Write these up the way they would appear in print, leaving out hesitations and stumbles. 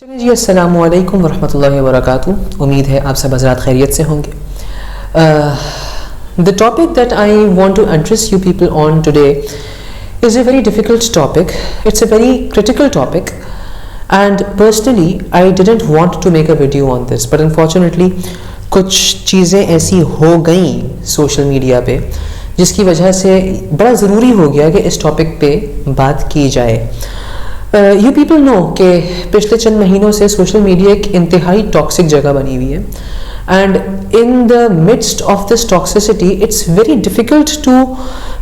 چلیے جی، السلام علیکم ورحمۃ اللہ وبرکاتہ. امید ہے آپ سب حضرات خیریت سے ہوں گے. The topic that I want to address you people on today is a very difficult topic. It's a very critical topic, and personally I didn't want to make a video on this, but unfortunately کچھ چیزیں ایسی ہو گئیں social media پہ جس کی وجہ سے بڑا ضروری ہو گیا کہ اس ٹاپک پہ بات کی جائے. یو پیپل نو کہ پچھلے چند مہینوں سے سوشل میڈیا ایک انتہائی ٹاکسک جگہ بنی ہوئی ہے, and in the midst of this toxicity it's very difficult to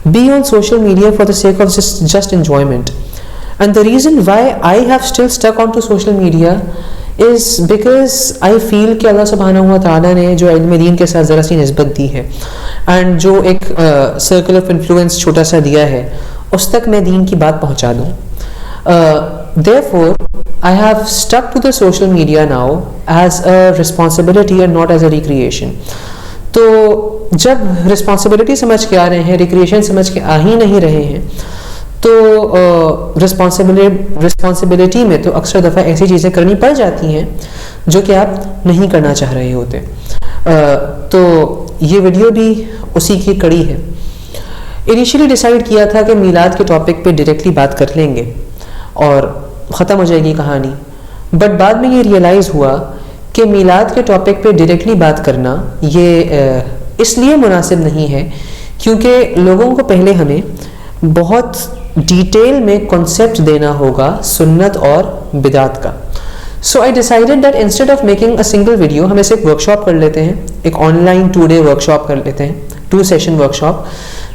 be on social media for the sake of just enjoyment. And the reason why I have still stick on to social media is because I feel کہ اللہ سبحانہ و تعالیٰ نے جو علم دین کے ساتھ ذرا سی نسبت دی ہے اینڈ جو ایک سرکل آف انفلوئنس چھوٹا سا دیا ہے اس تک میں دین کی بات پہنچا دوں. Therefore I have stuck to the social media now as a responsibility and not as a recreation. تو جب responsibility سمجھ کے آ رہے ہیں, recreation سمجھ کے آ ہی نہیں رہے ہیں, تو رسپانسبلٹی میں تو اکثر دفعہ ایسی چیزیں کرنی پڑ جاتی ہیں جو کہ آپ نہیں کرنا چاہ رہے ہوتے. تو یہ ویڈیو بھی اسی کی کڑی ہے. انیشیلی ڈیسائیڈ کیا تھا کہ میلاد کے ٹاپک پہ ڈائریکٹلی بات کر لیں گے اور ختم ہو جائے گی کہانی, بٹ بعد میں یہ ریئلائز ہوا کہ میلاد کے ٹاپک پہ ڈائریکٹلی بات کرنا یہ اس لیے مناسب نہیں ہے کیونکہ لوگوں کو پہلے ہمیں بہت ڈیٹیل میں کنسیپٹ دینا ہوگا سنت اور بدعت کا. So I decided that instead of making a single video ہم ایسے ایک ورک شاپ کر لیتے ہیں, ایک online 2 day workshop کر لیتے ہیں, 2 session ورک شاپ,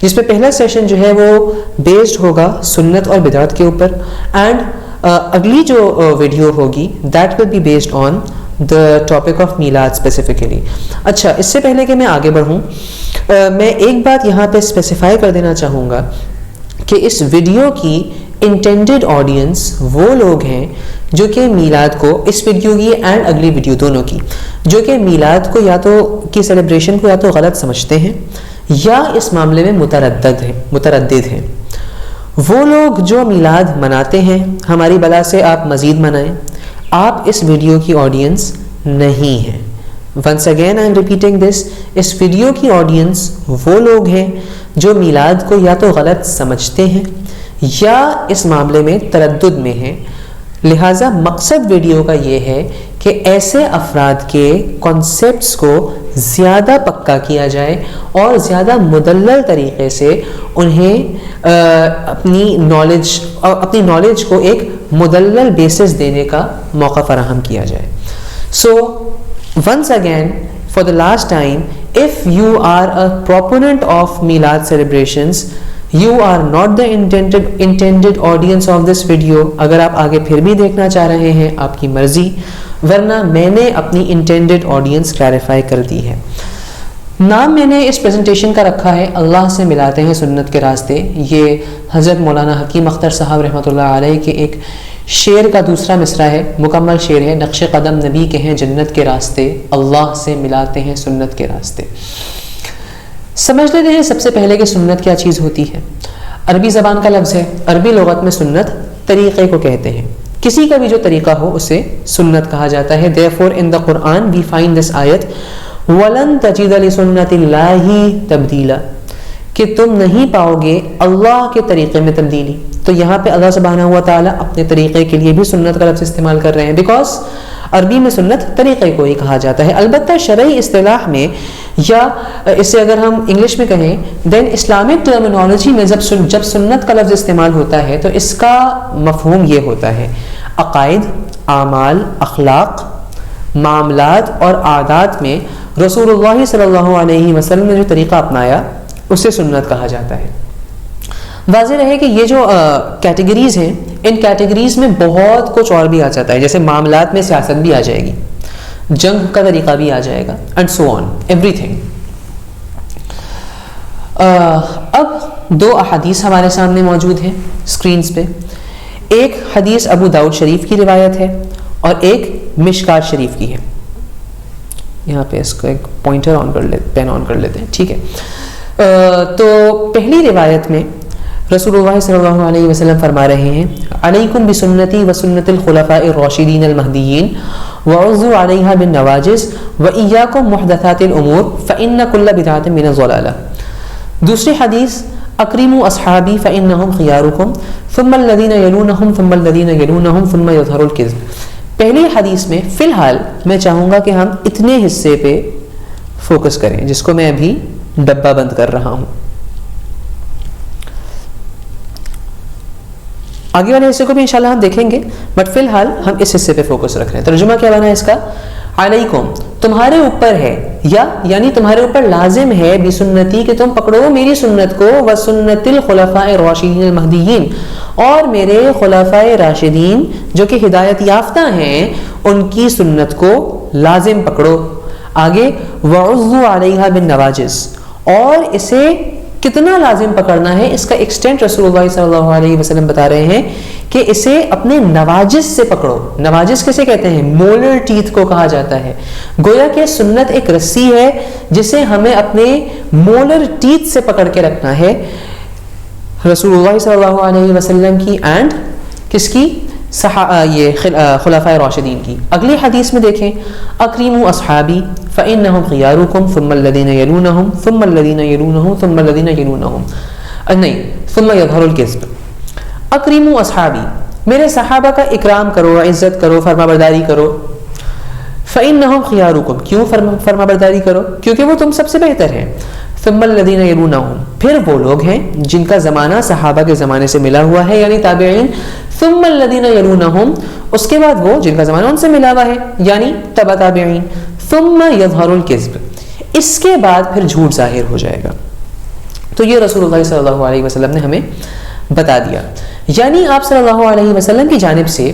جس میں پہلا سیشن جو ہے وہ بیسڈ ہوگا سنت اور بدعت کے اوپر, اینڈ اگلی جو ویڈیو ہوگی that will be based on the topic of Milad specifically. اچھا, اس سے پہلے کہ میں آگے بڑھوں میں ایک بات یہاں پہ اسپیسیفائی کر دینا چاہوں گا کہ اس ویڈیو کی انٹینڈڈ آڈینس وہ لوگ ہیں جو کہ میلاد کو, اس ویڈیو کی اینڈ اگلی ویڈیو دونوں کی, جو کہ میلاد کو یا تو کی سیلیبریشن کو یا تو غلط سمجھتے ہیں یا اس معاملے میں متردد ہیں. وہ لوگ جو میلاد مناتے ہیں, ہماری بلا سے آپ مزید منائیں, آپ اس ویڈیو کی آڈینس نہیں ہیں. Once again I am repeating this, اس ویڈیو کی آڈینس وہ لوگ ہیں جو میلاد کو یا تو غلط سمجھتے ہیں یا اس معاملے میں تردد میں ہیں. لہٰذا مقصد ویڈیو کا یہ ہے کہ ایسے افراد کے کنسیپٹس کو زیادہ پکا کیا جائے اور زیادہ مدلل طریقے سے انہیں اپنی نالج کو ایک مدلل بیسس دینے کا موقع فراہم کیا جائے. سو once again, for the last time, if you are a proponent of Milad celebrations, you are not the intended audience of this video. اگر آپ آگے پھر بھی دیکھنا چاہ رہے ہیں آپ کی مرضی, ورنہ میں نے اپنی intended audience کلیریفائی کر دی ہے. نام میں نے اس پریزنٹیشن کا رکھا ہے اللہ سے ملاتے ہیں سنت کے راستے. یہ حضرت مولانا حکیم اختر صاحب رحمۃ اللہ علیہ کے ایک شعر کا دوسرا مصرع ہے, مکمل شعر ہے. نقش قدم نبی کے ہیں جنت کے راستے, اللہ سے ملاتے ہیں سنت کے راستے. سمجھ لیتے ہیں سب سے پہلے کہ سنت کیا چیز ہوتی ہے. عربی زبان کا لفظ ہے, عربی لغت میں سنت طریقے کو کہتے ہیں, کسی کا بھی جو طریقہ ہو اسے سنت کہا جاتا ہے. therefore in the Quran we find this ayat وَلَن تَجِدَ لِسُنَّةِ اللَّهِ تَبْدِيلًا, کہ تم نہیں پاؤ گے اللہ کے طریقے میں تبدیلی. تو یہاں پہ اللہ سبحانہ ہوا تعالیٰ اپنے طریقے کے لیے بھی سنت کا لفظ استعمال کر رہے ہیں, بیکاز عربی میں سنت طریقے کو ہی کہا جاتا ہے. البتہ شرعی اصطلاح میں یا اسے اگر ہم انگلش میں کہیں دین اسلامک ٹرمینالوجی میں جب سنت کا لفظ استعمال ہوتا ہے تو اس کا مفہوم یہ ہوتا ہے عقائد, اعمال, اخلاق, معاملات اور عادات میں رسول اللہ صلی اللہ علیہ وسلم نے جو طریقہ اپنایا اسے سنت کہا جاتا ہے. واضح رہے کہ یہ جو کیٹیگریز ہیں ان کیٹیگریز میں بہت کچھ اور بھی آ جاتا ہے, جیسے معاملات میں سیاست بھی آ جائے گی, جنگ کا طریقہ بھی آ جائے گا, اینڈ سو آن ایوری تھنگ. اب 2 احادیث ہمارے سامنے موجود ہیں اسکرینز پہ. ایک حدیث ابو داؤد شریف کی روایت ہے اور ایک مشکات شریف کی ہے. یہاں پہ اس کو ایک پوائنٹر پین آن کر لیتے ہیں, ٹھیک ہے. تو پہلی روایت میں رسول اللہ صلی اللہ علیہ وسلم فرما رہے ہیں علیکم بسنتی وسنت الخلفاء الراشدین المہدیین وعضوا علیہا بالنواجذ وإیاکم محدثات الامور فإن کل بدعۃ من الضلالہ. دوسری حدیث اکرموا اصحابی فإنہم خیارکم ثم الذین یلونہم ثم الذین یلونہم ثم یظہر الکذب. پہلی حدیث میں فی الحال میں چاہوں گا کہ ہم اتنے حصے پہ فوکس کریں جس کو میں ابھی ڈبہ بند کر رہا ہوں. آگے والے حصے کو بھی انشاءاللہ ہم دیکھیں گے، بٹ فی الحال ہم اس حصے پہ فوکس رکھ رہے ہیں. ترجمہ کیا بنا ہے اس کا؟ علیکم تمہارے اوپر ہے، یا یعنی تمہارے اوپر لازم ہے بسنتی کہ تم پکڑو میری سنت کو، وسنت الخلفاء الراشدین المہدیین اور میرے خلفاء راشدین جو کہ ہدایت یافتہ ہیں ان کی سنت کو لازم پکڑو. آگے وعضوا علیہا بالنواجذ، اور اسے کتنا لازم پکڑنا ہے اس کا ایکسٹینٹ رسول اللہ صلی اللہ علیہ وسلم بتا رہے ہیں کہ اسے اپنے نواجذ سے پکڑو. نواجذ کیسے کہتے ہیں؟ مولر ٹیتھ کو کہا جاتا ہے. گویا کہ سنت ایک رسی ہے جسے ہمیں اپنے مولر ٹیتھ سے پکڑ کے رکھنا ہے، رسول اللہ صلی اللہ علیہ وسلم کی اینڈ کس کی؟ یہ خلفاء راشدین کی. اگلی حدیث میں دیکھیں اکرموا اصحابی فإنہم خیارکم ثم الذین یلونہم ثم الذین یلونہم ثم الذین یلونہم، نہیں ثم یظہر الکذب. اکرموا اصحابی، میرے صحابہ کا اکرام کرو، عزت کرو، فرما برداری کرو. فإنہم خیارکم، کیوں فرما برداری کرو؟ کیونکہ وہ تم سب سے بہتر ہیں. ثم الذین یلونہم، پھر وہ لوگ ہیں جن کا زمانہ صحابہ کے زمانے سے ملا ہوا ہے یعنی تابعین. ثم الذین یلونہم، اس کے بعد وہ جن کا زمانہ ان سے ملا ہوا ہے یعنی تبع تابعین. ثم یظہر الکذب، اس کے بعد پھر جھوٹ ظاہر ہو جائے گا. تو یہ رسول اللہ صلی اللہ علیہ وسلم نے ہمیں بتا دیا. یعنی آپ صلی اللہ علیہ وسلم کی جانب سے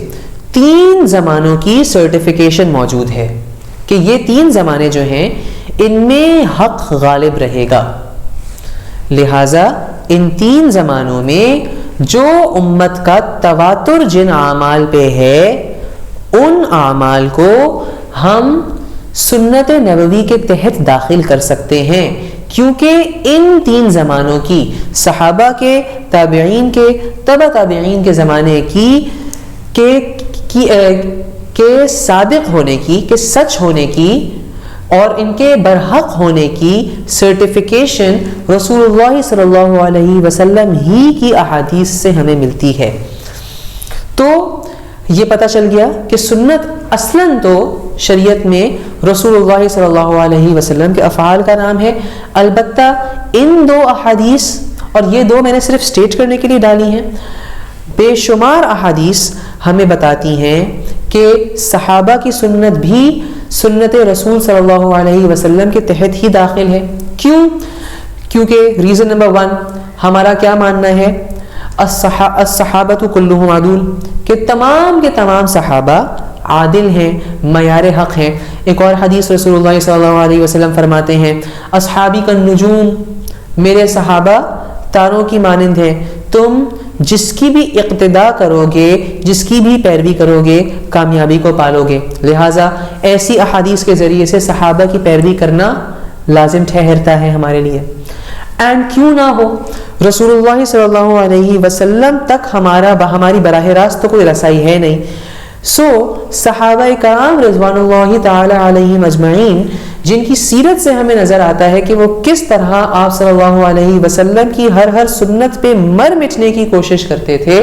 3 زمانوں کی سرٹیفیکیشن موجود ہے کہ یہ 3 زمانے جو ہیں ان میں حق غالب رہے گا. لہٰذا ان 3 زمانوں میں جو امت کا تواتر جن اعمال پہ ہے ان اعمال کو ہم سنت نبوی کے تحت داخل کر سکتے ہیں، کیونکہ ان 3 زمانوں کی، صحابہ کے، تابعین کے، تبع تابعین کے زمانے کے صادق ہونے کی، کہ سچ ہونے کی اور ان کے برحق ہونے کی سرٹیفیکیشن رسول اللہ صلی اللہ علیہ وسلم ہی کی احادیث سے ہمیں ملتی ہے. تو یہ پتہ چل گیا کہ سنت اصلاً تو شریعت میں رسول اللہ صلی اللہ علیہ وسلم کے افعال کا نام ہے. البتہ ان 2 احادیث، اور یہ 2 میں نے صرف سٹیٹ کرنے کے لیے ڈالی ہیں، بے شمار احادیث ہمیں بتاتی ہیں کہ صحابہ کی سنت بھی سنت رسول صلی اللہ علیہ وسلم کے تحت ہی داخل ہے. کیوں؟ کیونکہ ریزن نمبر 1 ہمارا کیا ماننا ہے؟ الصحابۃ کلہم عدول، کہ تمام کے تمام صحابہ عادل ہیں، معیار حق ہیں. ایک اور حدیث رسول اللہ صلی اللہ علیہ وسلم فرماتے ہیں اصحابی کالنجوم، میرے صحابہ تاروں کی مانند ہیں، تم جس کی بھی اقتداء کرو گے، جس کی بھی پیروی کرو گے، کامیابی کو پالو گے. لہٰذا ایسی احادیث کے ذریعے سے صحابہ کی پیروی کرنا لازم ٹھہرتا ہے ہمارے لیے. اینڈ کیوں نہ ہو، رسول اللہ صلی اللہ علیہ وسلم تک ہماری براہ راست تو کوئی رسائی ہے نہیں. سو صحابہ کرام رضوان اللہ تعالی علیہم اجمعین، جن کی سیرت سے ہمیں نظر آتا ہے کہ وہ کس طرح آپ صلی اللہ علیہ وسلم کی ہر سنت پہ مر مٹنے کی کوشش کرتے تھے،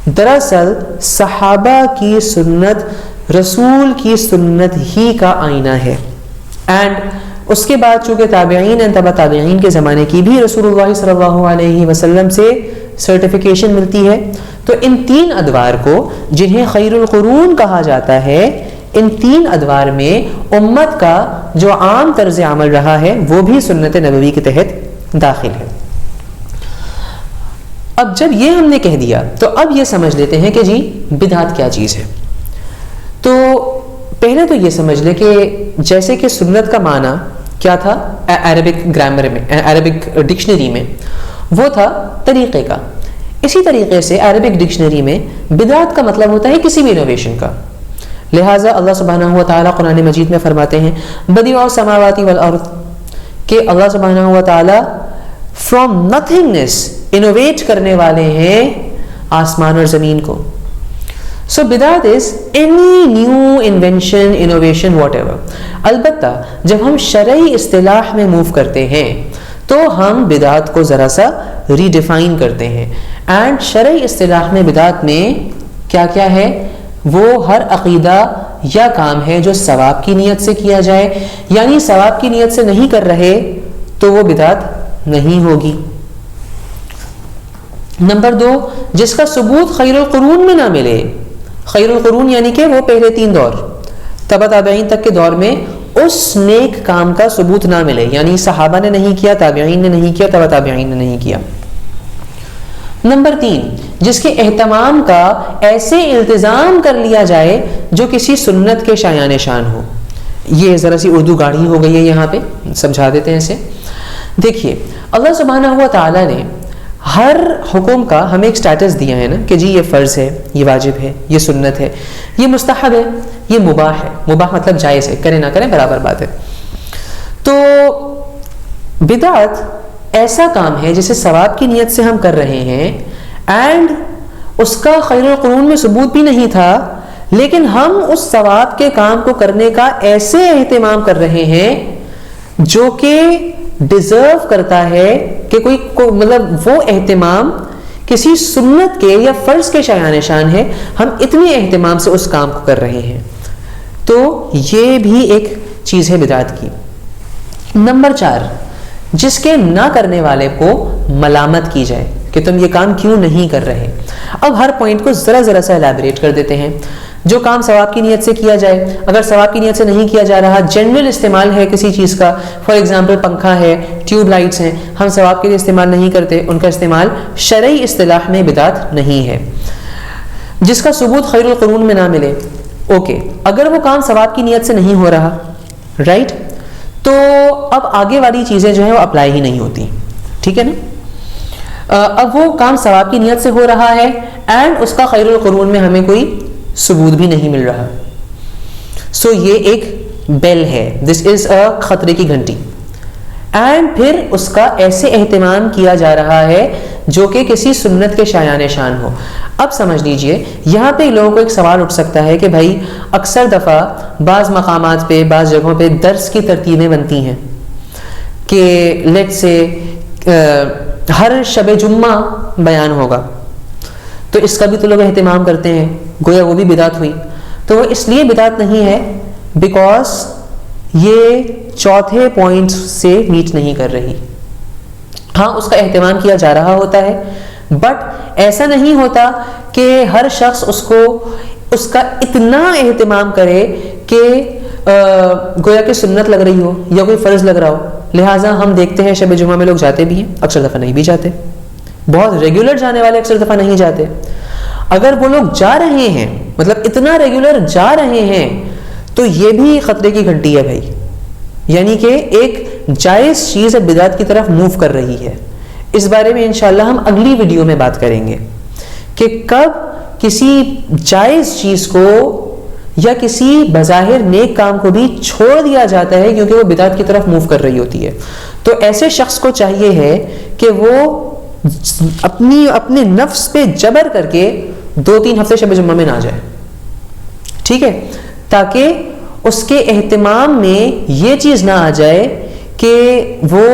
دراصل صحابہ کی سنت رسول کی سنت ہی کا آئینہ ہے. اینڈ اس کے بعد چونکہ تابعین اور تبع تابعین کے زمانے کی بھی رسول اللہ صلی اللہ علیہ وسلم سے سرٹیفیکیشن ملتی ہے. تو ان 3 ادوار کو جنہیں خیر القرون کہا جاتا ہے، ان 3 ادوار میں امت کا جو عام طرز عمل رہا ہے وہ بھی سنت نبوی کے تحت داخل ہے. اب جب یہ ہم نے کہہ دیا تو اب یہ سمجھ لیتے ہیں کہ جی بدعت کیا چیز ہے. تو پہلے تو یہ سمجھ لے کہ جیسے کہ سنت کا معنی کیا تھا عربک گرامر میں، عربک ڈکشنری میں، وہ تھا طریقے کا. اسی طریقے سے عربک ڈکشنری میں بدعت کا مطلب ہوتا ہے کسی بھی انوویشن کا. لہٰذا اللہ سبحانہ و تعالیٰ قرآن مجید میں فرماتے ہیں بدیع السماوات والارض، کہ اللہ سبحانہ و تعالیٰ فرام نتھنگنس انوویٹ کرنے والے ہیں آسمان اور زمین کو. So بدعت is any new invention, innovation, whatever. البتہ جب ہم شرعی اصطلاح میں موو کرتے ہیں تو ہم بدعت کو ذرا سا ریڈیفائن کرتے ہیں. اینڈ شرعی اصطلاح میں بدعت میں کیا کیا ہے؟ وہ ہر عقیدہ یا کام ہے جو ثواب کی نیت سے کیا جائے، یعنی ثواب کی نیت سے نہیں کر رہے تو وہ بدعت نہیں ہوگی. نمبر 2، جس کا ثبوت خیر القرون میں نہ ملے. خیر القرون یعنی کہ وہ پہلے 3 دور تبع تابعین تک کے دور میں اس نیک کام کا ثبوت نہ ملے، یعنی صحابہ نے نہیں کیا، تابعین نے نہیں کیا، تبع تابعین نے نہیں کیا. نمبر 3، جس کے اہتمام کا ایسے التزام کر لیا جائے جو کسی سنت کے شایان شان ہو. یہ ذرا سی اردو گاڑھی ہو گئی ہے، یہاں پہ سمجھا دیتے ہیں اسے. دیکھیے اللہ سبحانہ و تعالیٰ نے ہر حکم کا ہمیں ایک سٹیٹس دیا ہے نا کہ جی یہ فرض ہے، یہ واجب ہے، یہ سنت ہے، یہ مستحب ہے، یہ مباح ہے. مباح مطلب جائز ہے، کریں نہ کریں برابر بات ہے. تو بدعت ایسا کام ہے جسے ثواب کی نیت سے ہم کر رہے ہیں اینڈ اس کا خیر القرون میں ثبوت بھی نہیں تھا، لیکن ہم اس ثواب کے کام کو کرنے کا ایسے اہتمام کر رہے ہیں جو کہ ڈیزرو کرتا ہے کہ کوئی مطلب وہ اہتمام کسی سنت کے یا فرض کے شایان شان ہے، ہم اتنے اہتمام سے اس کام کو کر رہے ہیں. تو یہ بھی ایک چیز ہے بدعت کی. نمبر 4، جس کے نہ کرنے والے کو ملامت کی جائے کہ تم یہ کام کیوں نہیں کر رہے. اب ہر پوائنٹ کو ذرا سا الیبوریٹ کر دیتے ہیں. جو کام ثواب کی نیت سے کیا جائے، اگر ثواب کی نیت سے نہیں کیا جا رہا، جنرل استعمال ہے کسی چیز کا، فار ایگزامپل پنکھا ہے، ٹیوب لائٹس ہیں، ہم ثواب کے لیے استعمال نہیں کرتے، ان کا استعمال شرعی اصطلاح میں بدعت نہیں ہے. جس کا ثبوت خیر القرون میں نہ ملے، اوکے، اگر وہ کام ثواب کی نیت سے نہیں ہو رہا، رائٹ، تو اب آگے والی چیزیں جو ہیں وہ اپلائی ہی نہیں ہوتی. ٹھیک ہے نا؟ اب وہ کام ثواب کی نیت سے ہو رہا ہے اینڈ اس کا خیر القرون میں ہمیں کوئی ثبوت بھی نہیں مل رہا. سو یہ ایک بیل ہے، دس از اے خطرے کی گھنٹی. اینڈ پھر اس کا ایسے اہتمام کیا جا رہا ہے جو کہ کسی سنت کے شایان شان ہو. اب سمجھ لیجئے یہاں پہ لوگوں کو ایک سوال اٹھ سکتا ہے کہ بھائی اکثر دفعہ بعض مقامات پہ، بعض جگہوں پہ درس کی ترتیبیں بنتی ہیں کہ لیٹ سے ہر شب جمعہ بیان ہوگا، تو اس کا بھی تو لوگ اہتمام کرتے ہیں، گویا وہ بھی بدعت ہوئی. تو وہ اس لیے بدعت نہیں ہے بیکاز یہ چوتھے پوائنٹ سے میٹ نہیں کر رہی. ہاں اس کا اہتمام کیا جا رہا ہوتا ہے، بٹ ایسا نہیں ہوتا کہ ہر شخص اس کا اتنا اہتمام کرے کہ گویا کہ سنت لگ رہی ہو یا کوئی فرض لگ رہا ہو. لہٰذا ہم دیکھتے ہیں شب جمعہ میں لوگ جاتے بھی ہیں، اکثر دفعہ نہیں بھی جاتے، بہت ریگولر جانے والے اکثر دفعہ نہیں جاتے. اگر وہ لوگ جا رہے ہیں، مطلب اتنا ریگولر جا رہے ہیں، تو یہ بھی خطرے کی گھنٹی ہے بھائی. یعنی کہ ایک جائز چیز بدعت کی طرف موو کر رہی ہے. اس بارے میں انشاءاللہ ہم اگلی ویڈیو میں بات کریں گے کہ کب کسی جائز چیز کو یا کسی بظاہر نیک کام کو بھی چھوڑ دیا جاتا ہے کیونکہ وہ بدعت کی طرف موو کر رہی ہوتی ہے. تو ایسے شخص کو چاہیے ہے کہ وہ اپنے نفس پہ جبر کر کے 2-3 ہفتے شب جمعہ میں نہ جائے. ٹھیک ہے، تاکہ اس کے اہتمام میں یہ چیز نہ آ جائے کہ وہ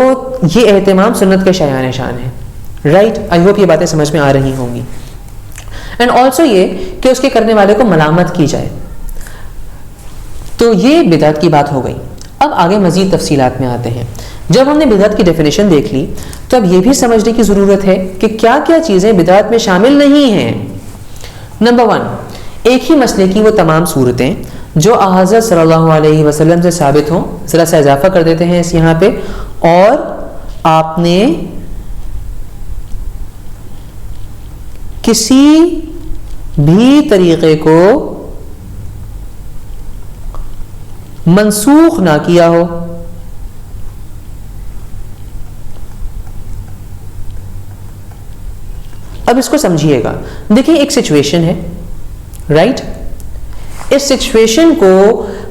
یہ اہتمام سنت کے شایان شان ہے. رائٹ، آئی ہوپ یہ باتیں سمجھ میں آ رہی ہوں گی. اینڈ آلسو یہ کہ اس کے کرنے والے کو ملامت کی جائے. تو یہ بدعت کی بات ہو گئی. اب آگے مزید تفصیلات میں آتے ہیں. جب ہم نے بدعت کی ڈیفینیشن دیکھ لی تو اب یہ بھی سمجھنے کی ضرورت ہے کہ کیا کیا چیزیں بدعت میں شامل نہیں ہیں. نمبر 1، ایک ہی مسئلے کی وہ تمام صورتیں جو حضرت صلی اللہ علیہ وسلم سے ثابت ہوں. ذرا سا اضافہ کر دیتے ہیں اس یہاں پہ، اور آپ نے کسی بھی طریقے کو منسوخ نہ کیا ہو. اب اس کو سمجھیے گا. دیکھیں ایک سچویشن ہے، رائٹ، اس سچویشن کو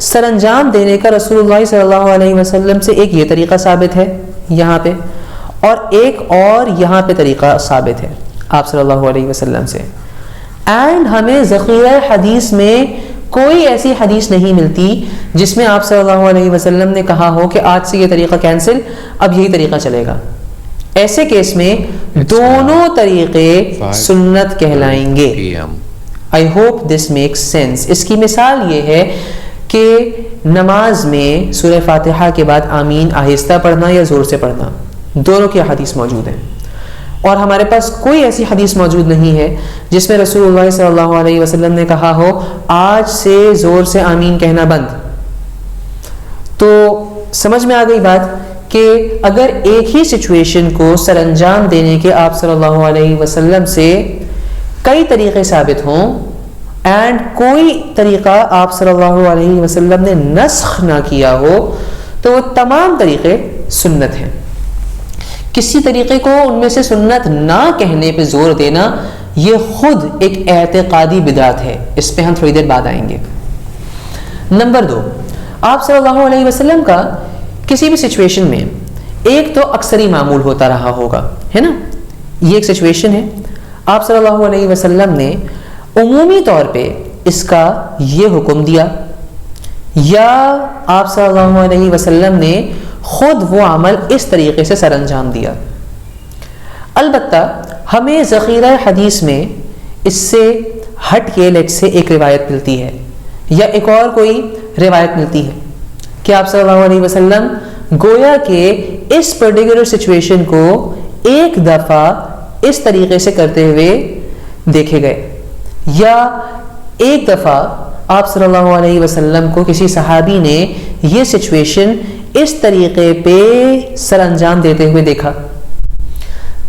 سر انجام دینے کا رسول اللہ صلی اللہ علیہ وسلم سے ایک یہ طریقہ ثابت ہے یہاں پہ، اور ایک اور یہاں پہ طریقہ ثابت ہے آپ صلی اللہ علیہ وسلم سے. اینڈ ہمیں ذخیرہ حدیث میں کوئی ایسی حدیث نہیں ملتی جس میں آپ صلی اللہ علیہ وسلم نے کہا ہو کہ آج سے یہ طریقہ کینسل، اب یہی طریقہ چلے گا. ایسے کیس میں دونوں طریقے سنت کہلائیں گے. I hope this makes sense. اس کی مثال یہ ہے کہ نماز میں سورہ فاتحہ کے بعد آمین آہستہ پڑھنا یا زور سے پڑھنا، دونوں کی حدیث موجود ہیں، اور ہمارے پاس کوئی ایسی حدیث موجود نہیں ہے جس میں رسول اللہ صلی اللہ علیہ وسلم نے کہا ہو آج سے زور سے آمین کہنا بند. تو سمجھ میں آ گئی بات کہ اگر ایک ہی سچویشن کو سر انجام دینے کے آپ صلی اللہ علیہ وسلم سے کئی طریقے ثابت ہوں اینڈ کوئی طریقہ آپ صلی اللہ علیہ وسلم نے نسخ نہ کیا ہو تو وہ تمام طریقے سنت ہیں. کسی طریقے کو ان میں سے سنت نہ کہنے پہ زور دینا یہ خود ایک اعتقادی بدعت ہے. اس پہ ہم تھوڑی دیر بعد آئیں گے. نمبر 2، آپ صلی اللہ علیہ وسلم کا کسی بھی سچویشن میں ایک تو اکثری معمول ہوتا رہا ہوگا، ہے نا. یہ ایک سچویشن ہے، آپ صلی اللہ علیہ وسلم نے عمومی طور پہ اس کا یہ حکم دیا، یا آپ صلی اللہ علیہ وسلم نے خود وہ عمل اس طریقے سے سر انجام دیا. البتہ ہمیں ذخیرہ حدیث میں اس سے ہٹ کے لیٹ سے ایک روایت ملتی ہے یا ایک اور کوئی روایت ملتی ہے کہ آپ صلی اللہ علیہ وسلم گویا کہ اس پرٹیکولر سچویشن کو ایک دفعہ اس طریقے سے کرتے ہوئے دیکھے گئے، یا ایک دفعہ آپ صلی اللہ علیہ وسلم کو کسی صحابی نے یہ سچویشن اس طریقے پہ سر انجام دیتے ہوئے دیکھا.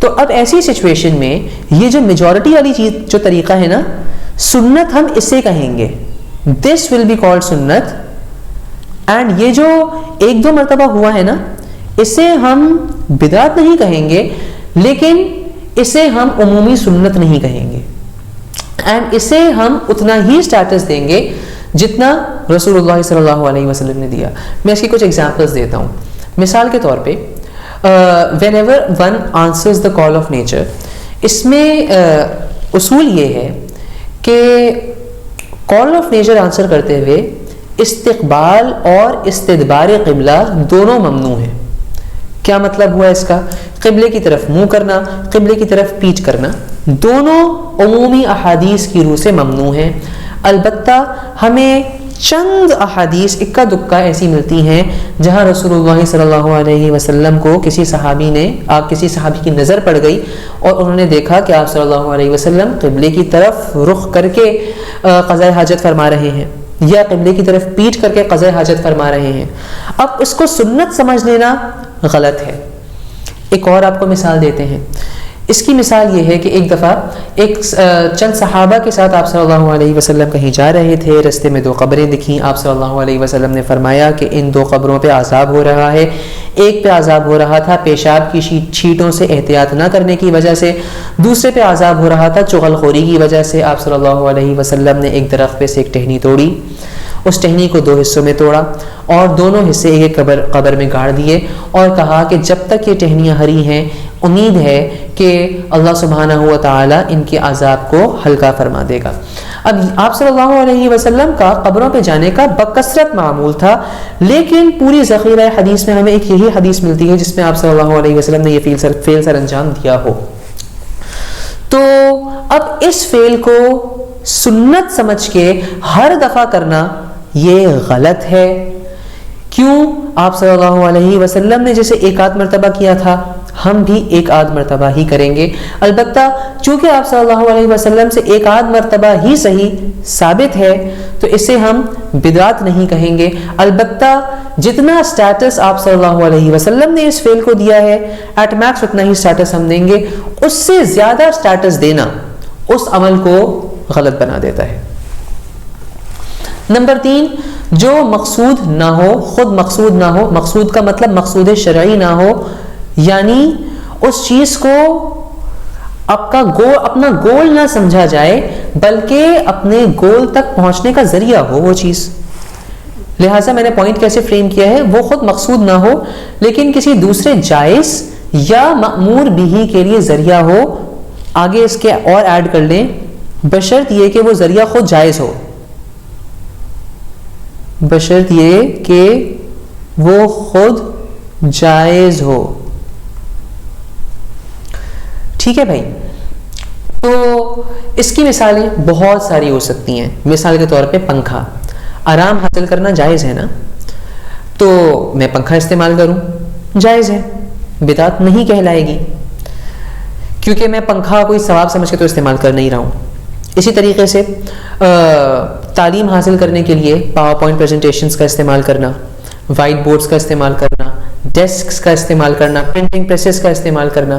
تو اب ایسی سچویشن میں یہ جو میجورٹی والی چیز جو طریقہ ہے نا، سنت ہم اسے کہیں گے. دس ول بی کالڈ سنت. اینڈ یہ جو ایک دو مرتبہ ہوا ہے نا، اسے ہم بدعت نہیں کہیں گے، لیکن اسے ہم عمومی سنت نہیں کہیں گے. اینڈ اسے ہم اتنا ہی سٹیٹس دیں گے جتنا رسول اللہ صلی اللہ علیہ وسلم نے دیا. میں اس کی کچھ ایگزامپلس دیتا ہوں. مثال کے طور پہ whenever one answers the call of nature، اس میں اصول یہ ہے کہ call of nature آنسر کرتے ہوئے استقبال اور استدبار قبلہ دونوں ممنوع ہیں. کیا مطلب ہوا اس کا؟ قبلے کی طرف منہ کرنا، قبلے کی طرف پیٹھ کرنا، دونوں عمومی احادیث کی روح سے ممنوع ہیں. البتہ ہمیں چند احادیث اکا دکا ایسی ملتی ہیں جہاں رسول اللہ صلی اللہ علیہ وسلم کو کسی صحابی کی نظر پڑ گئی اور انہوں نے دیکھا کہ آپ صلی اللہ علیہ وسلم قبلے کی طرف رخ کر کے قضاء حاجت فرما رہے ہیں یا قبلے کی طرف پیٹھ کر کے قضاء حاجت فرما رہے ہیں. اب اس کو سنت سمجھ لینا غلط ہے. ایک اور آپ کو مثال دیتے ہیں. اس کی مثال یہ ہے کہ ایک دفعہ ایک چند صحابہ کے ساتھ آپ صلی اللہ علیہ وسلم کہیں جا رہے تھے. رستے میں 2 قبریں دکھیں. آپ صلی اللہ علیہ وسلم نے فرمایا کہ ان 2 قبروں پہ عذاب ہو رہا ہے. ایک پہ عذاب ہو رہا تھا پیشاب کی چھینٹوں سے احتیاط نہ کرنے کی وجہ سے، دوسرے پہ عذاب ہو رہا تھا چغل خوری کی وجہ سے. آپ صلی اللہ علیہ وسلم نے ایک درخت پہ سے ایک ٹہنی توڑی، اس ٹہنی کو 2 حصوں میں توڑا اور دونوں حصے ایک قبر میں گاڑ دیے اور کہا کہ جب تک یہ ٹہنیاں ہری ہیں امید ہے کہ اللہ سبحانہ و تعالی ان کے عذاب کو ہلکا فرما دے گا. اب آپ صلی اللہ علیہ وسلم کا قبروں پہ جانے کا بکثرت معمول تھا، لیکن پوری ذخیرہ حدیث میں ہمیں ایک یہی حدیث ملتی ہے جس میں آپ صلی اللہ علیہ وسلم نے یہ فعل سر انجام دیا ہو. تو اب اس فعل کو سنت سمجھ کے ہر دفعہ کرنا یہ غلط ہے. کیوں؟ آپ صلی اللہ علیہ وسلم نے جیسے ایک آدھ مرتبہ کیا تھا ہم بھی ایک آدھ مرتبہ ہی کریں گے. البتہ چونکہ آپ صلی اللہ علیہ وسلم سے ایک آدھ مرتبہ ہی صحیح ثابت ہے تو اسے ہم بدعت نہیں کہیں گے. البتہ جتنا سٹیٹس آپ صلی اللہ علیہ وسلم نے اس فعل کو دیا ہے ایٹ میکس اتنا ہی سٹیٹس ہم دیں گے. اس سے زیادہ سٹیٹس دینا اس عمل کو غلط بنا دیتا ہے. نمبر 3، جو مقصود نہ ہو، خود مقصود نہ ہو. مقصود کا مطلب مقصود شرعی نہ ہو، یعنی اس چیز کو اپنا گول نہ سمجھا جائے بلکہ اپنے گول تک پہنچنے کا ذریعہ ہو وہ چیز. لہٰذا میں نے پوائنٹ کیسے فریم کیا ہے، وہ خود مقصود نہ ہو لیکن کسی دوسرے جائز یا مأمور بھی کے لیے ذریعہ ہو، آگے اس کے اور ایڈ کر لیں بشرط یہ کہ وہ ذریعہ خود جائز ہو، بشرط یہ کہ وہ خود جائز ہو. ٹھیک ہے بھائی. تو اس کی مثالیں بہت ساری ہو سکتی ہیں. مثال کے طور پہ پنکھا، آرام حاصل کرنا جائز ہے نا، تو میں پنکھا استعمال کروں جائز ہے، بدعت نہیں کہلائے گی، کیونکہ میں پنکھا کوئی ثواب سمجھ کے تو استعمال کر نہیں رہا ہوں. اسی طریقے سے تعلیم حاصل کرنے کے لیے پاور پوائنٹ پریزنٹیشنز کا استعمال کرنا، وائٹ بورڈز کا استعمال کرنا، ڈیسکس کا استعمال کرنا، پرنٹنگ پریسز کا استعمال کرنا،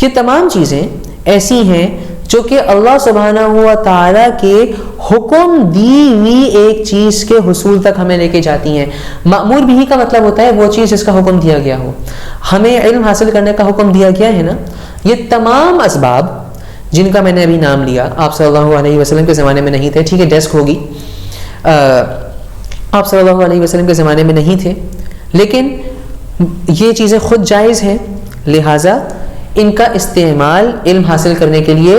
یہ تمام چیزیں ایسی ہیں جو کہ اللہ سبحانہ و تعالیٰ کے حکم دی ہوئی ایک چیز کے حصول تک ہمیں لے کے جاتی ہیں. مأمور بھی کا مطلب ہوتا ہے وہ چیز جس کا حکم دیا گیا ہو. ہمیں علم حاصل کرنے کا حکم دیا گیا ہے نا، یہ تمام اسباب جن کا میں نے ابھی نام لیا آپ صلی اللہ علیہ وسلم کے زمانے میں نہیں تھے. ٹھیک ہے، ڈیسک ہوگی، آپ صلی اللہ علیہ وسلم کے زمانے میں نہیں تھے، لیکن یہ چیزیں خود جائز ہیں، لہٰذا ان کا استعمال علم حاصل کرنے کے لیے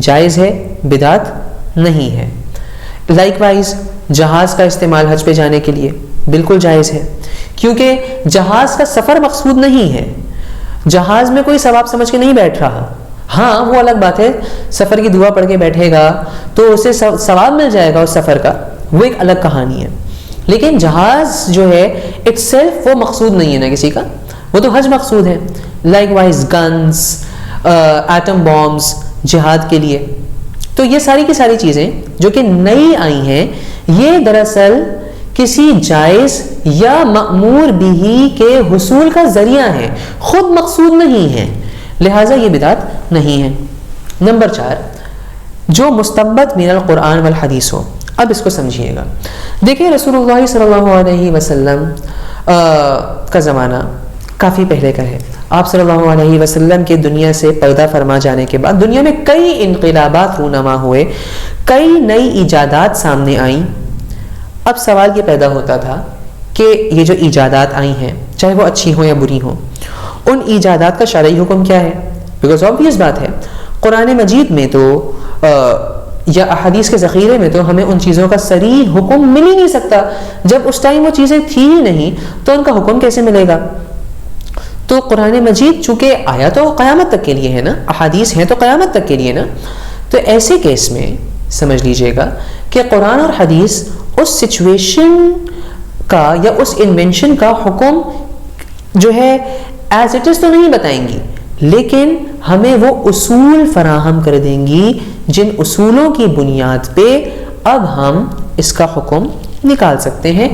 جائز ہے، بدعت نہیں ہے. لائک وائز جہاز کا استعمال حج پہ جانے کے لیے بالکل جائز ہے، کیونکہ جہاز کا سفر مقصود نہیں ہے، جہاز میں کوئی ثواب سمجھ کے نہیں بیٹھ رہا. ہاں وہ الگ بات ہے، سفر کی دعا پڑھ کے بیٹھے گا تو اسے ثواب مل جائے گا اس سفر کا، وہ ایک الگ کہانی ہے. لیکن جہاز جو ہے اٹ سیلف وہ مقصود نہیں ہے نا کسی کا، وہ تو حج مقصود ہے. Likewise guns, atom bombs جہاد کے لیے. تو یہ ساری کی ساری چیزیں جو کہ نئی آئی ہیں، یہ دراصل کسی جائز یا مأمور بھی کے حصول کا ذریعہ ہے، خود مقصود نہیں ہے، لہٰذا یہ بدعت نہیں ہے. نمبر 4، جو مستنبط من القرآن والحدیث ہو. اب اس کو سمجھیے گا. دیکھیں رسول اللہ صلی اللہ علیہ وسلم کا زمانہ کافی پہلے کا ہے. آپ صلی اللہ علیہ وسلم کے دنیا سے پردہ فرما جانے کے بعد دنیا میں کئی انقلابات رونما ہوئے، کئی نئی ایجادات سامنے آئیں. اب سوال یہ پیدا ہوتا تھا کہ یہ جو ایجادات آئی ہیں چاہے وہ اچھی ہوں یا بری ہوں، ان ایجادات کا شرعی حکم کیا ہے؟ بیکاز آبویس بات ہے قرآن مجید میں تو یا احادیث کے ذخیرے میں تو ہمیں ان چیزوں کا صریح حکم مل ہی نہیں سکتا. جب اس ٹائم وہ چیزیں تھی ہی نہیں تو ان کا حکم کیسے ملے گا؟ تو قرآن مجید چونکہ آیا تو قیامت تک کے لیے ہے نا، احادیث ہیں تو قیامت تک کے لیے نا. تو ایسے کیس میں سمجھ لیجئے گا کہ قرآن اور حدیث اس سچویشن کا یا اس انوینشن کا حکم جو ہے ایز اٹ از تو نہیں بتائیں گی، لیکن ہمیں وہ اصول فراہم کر دیں گی جن اصولوں کی بنیاد پہ اب ہم اس کا حکم نکال سکتے ہیں،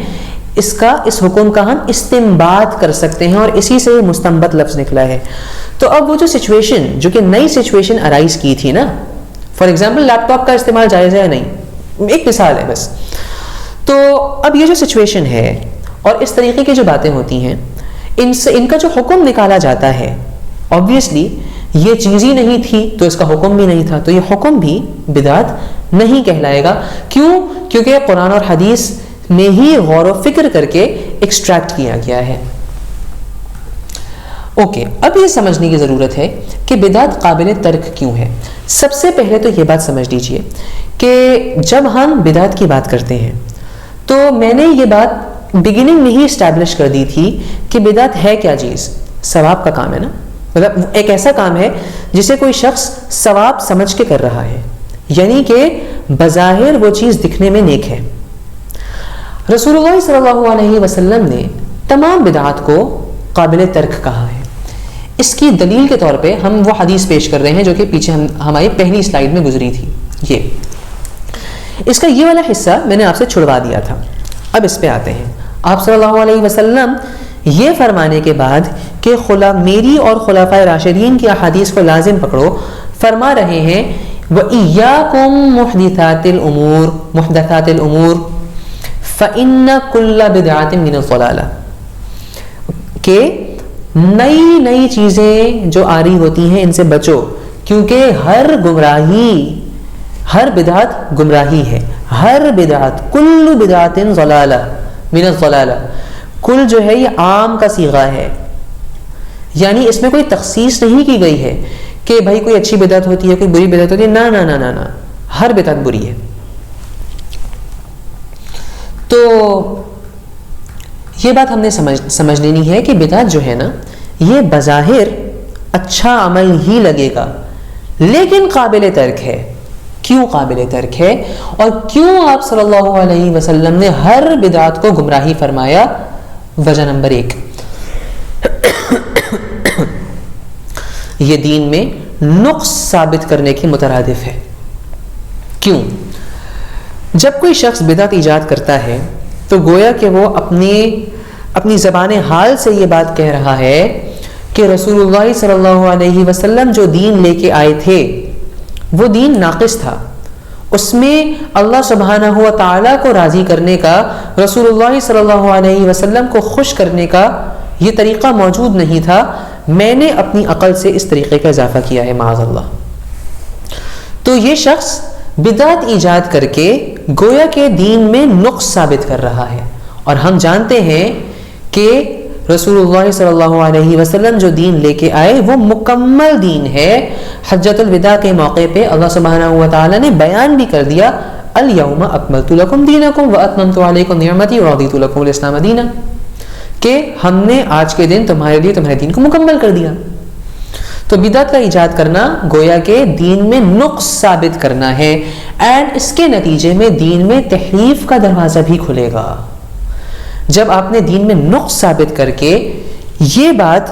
اس حکم کا ہم استنباط کر سکتے ہیں، اور اسی سے مستنبط لفظ نکلا ہے. تو اب وہ جو سچویشن جو کہ نئی سچویشن ارائز کی تھی نا، فار ایگزامپل لیپ ٹاپ کا استعمال جائز ہے یا نہیں، ایک مثال ہے بس. تو اب یہ جو سچویشن ہے اور اس طریقے کی جو باتیں ہوتی ہیں، ان کا جو حکم نکالا جاتا ہے، obviously یہ چیز ہی نہیں تھی تو اس کا حکم بھی نہیں تھا، تو یہ حکم بھی بدعت نہیں کہلائے گا. کیوں؟ کیونکہ قرآن اور حدیث میں ہی غور و فکر کر کے ایکسٹریکٹ کیا گیا ہے. اوکے، اب یہ سمجھنے کی ضرورت ہے کہ بدعت قابل ترک کیوں ہے. سب سے پہلے تو یہ بات سمجھ لیجئے کہ جب ہم بدعت کی بات کرتے ہیں تو میں نے یہ بات بگننگ میں ہی اسٹیبلش کر دی تھی کہ بدعت ہے کیا چیز؟ ثواب کا کام ہے نا، مطلب ایک ایسا کام ہے جسے کوئی شخص ثواب سمجھ کے کر رہا ہے، یعنی کہ بظاہر وہ چیز دکھنے میں نیک ہے. رسول اللہ صلی اللہ علیہ وسلم نے تمام بدعات کو قابل ترک کہا ہے. اس کی دلیل کے طور پہ ہم وہ حدیث پیش کر رہے ہیں جو کہ پیچھے ہماری پہلی سلائیڈ میں گزری تھی. اس کا یہ والا حصہ میں نے آپ سے چھڑوا دیا تھا. اب اس پہ آتے ہیں. آپ صلی اللہ علیہ وسلم یہ فرمانے کے بعد کہ میری اور خلفائے راشدین کی احادیث کو لازم پکڑو، فرما رہے ہیں وَإِيَّاكُمْ مُحْدَثَاتِ الْأُمُورِ فَإِنَّ كُلَّ بِدْعَةٍ مِّنَ الضَّلَالَةِ، کہ نئی چیزیں جو آ رہی ہوتی ہیں ان سے بچو، کیونکہ ہر بدعت گمراہی ہے. ہر بدعت، کل بدعت ضلالہ من الضلالہ، کل جو ہے یہ عام کا صیغہ ہے، یعنی اس میں کوئی تخصیص نہیں کی گئی ہے کہ بھائی کوئی اچھی بدعت ہوتی ہے کوئی بری بدعت ہوتی ہے، نا نا نا نا نا، ہر بدعت بری ہے۔ تو یہ بات ہم نے سمجھ لینی ہے کہ بدعت جو ہے نا یہ بظاہر اچھا عمل ہی لگے گا لیکن قابل ترک ہے۔ کیوں قابل ترک ہے اور کیوں آپ صلی اللہ علیہ وسلم نے ہر بدعت کو گمراہی فرمایا؟ وجہ نمبر 1، یہ دین میں نقص ثابت کرنے کے مترادف ہے۔ کیوں؟ جب کوئی شخص بدعت ایجاد کرتا ہے تو گویا کہ وہ اپنی زبان حال سے یہ بات کہہ رہا ہے کہ رسول اللہ صلی اللہ علیہ وسلم جو دین لے کے آئے تھے وہ دین ناقص تھا، اس میں اللہ سبحانہ و تعالیٰ کو راضی کرنے کا، رسول اللہ صلی اللہ علیہ وسلم کو خوش کرنے کا یہ طریقہ موجود نہیں تھا، میں نے اپنی عقل سے اس طریقے کا اضافہ کیا ہے، معاذ اللہ۔ تو یہ شخص بدعت ایجاد کر کے گویا کہ دین میں نقص ثابت کر رہا ہے، اور ہم جانتے ہیں کہ رسول اللہ صلی اللہ علیہ وسلم جو دین لے کے آئے وہ مکمل دین ہے۔ حجۃ الوداع کے موقع پہ اللہ سبحانہ و تعالیٰ نے بیان بھی کر دیا، الیوم اکملت لکم دینکم واتممت علیکم نعمتی ورضیت لکم الاسلام دینا، کہ ہم نے آج کے دن تمہارے لیے تمہارے دین کو مکمل کر دیا۔ تو بدعت کا ایجاد کرنا گویا کہ دین میں نقص ثابت کرنا ہے، اینڈ اس کے نتیجے میں دین میں تحریف کا دروازہ بھی کھلے گا۔ جب آپ نے دین میں نقص ثابت کر کے یہ بات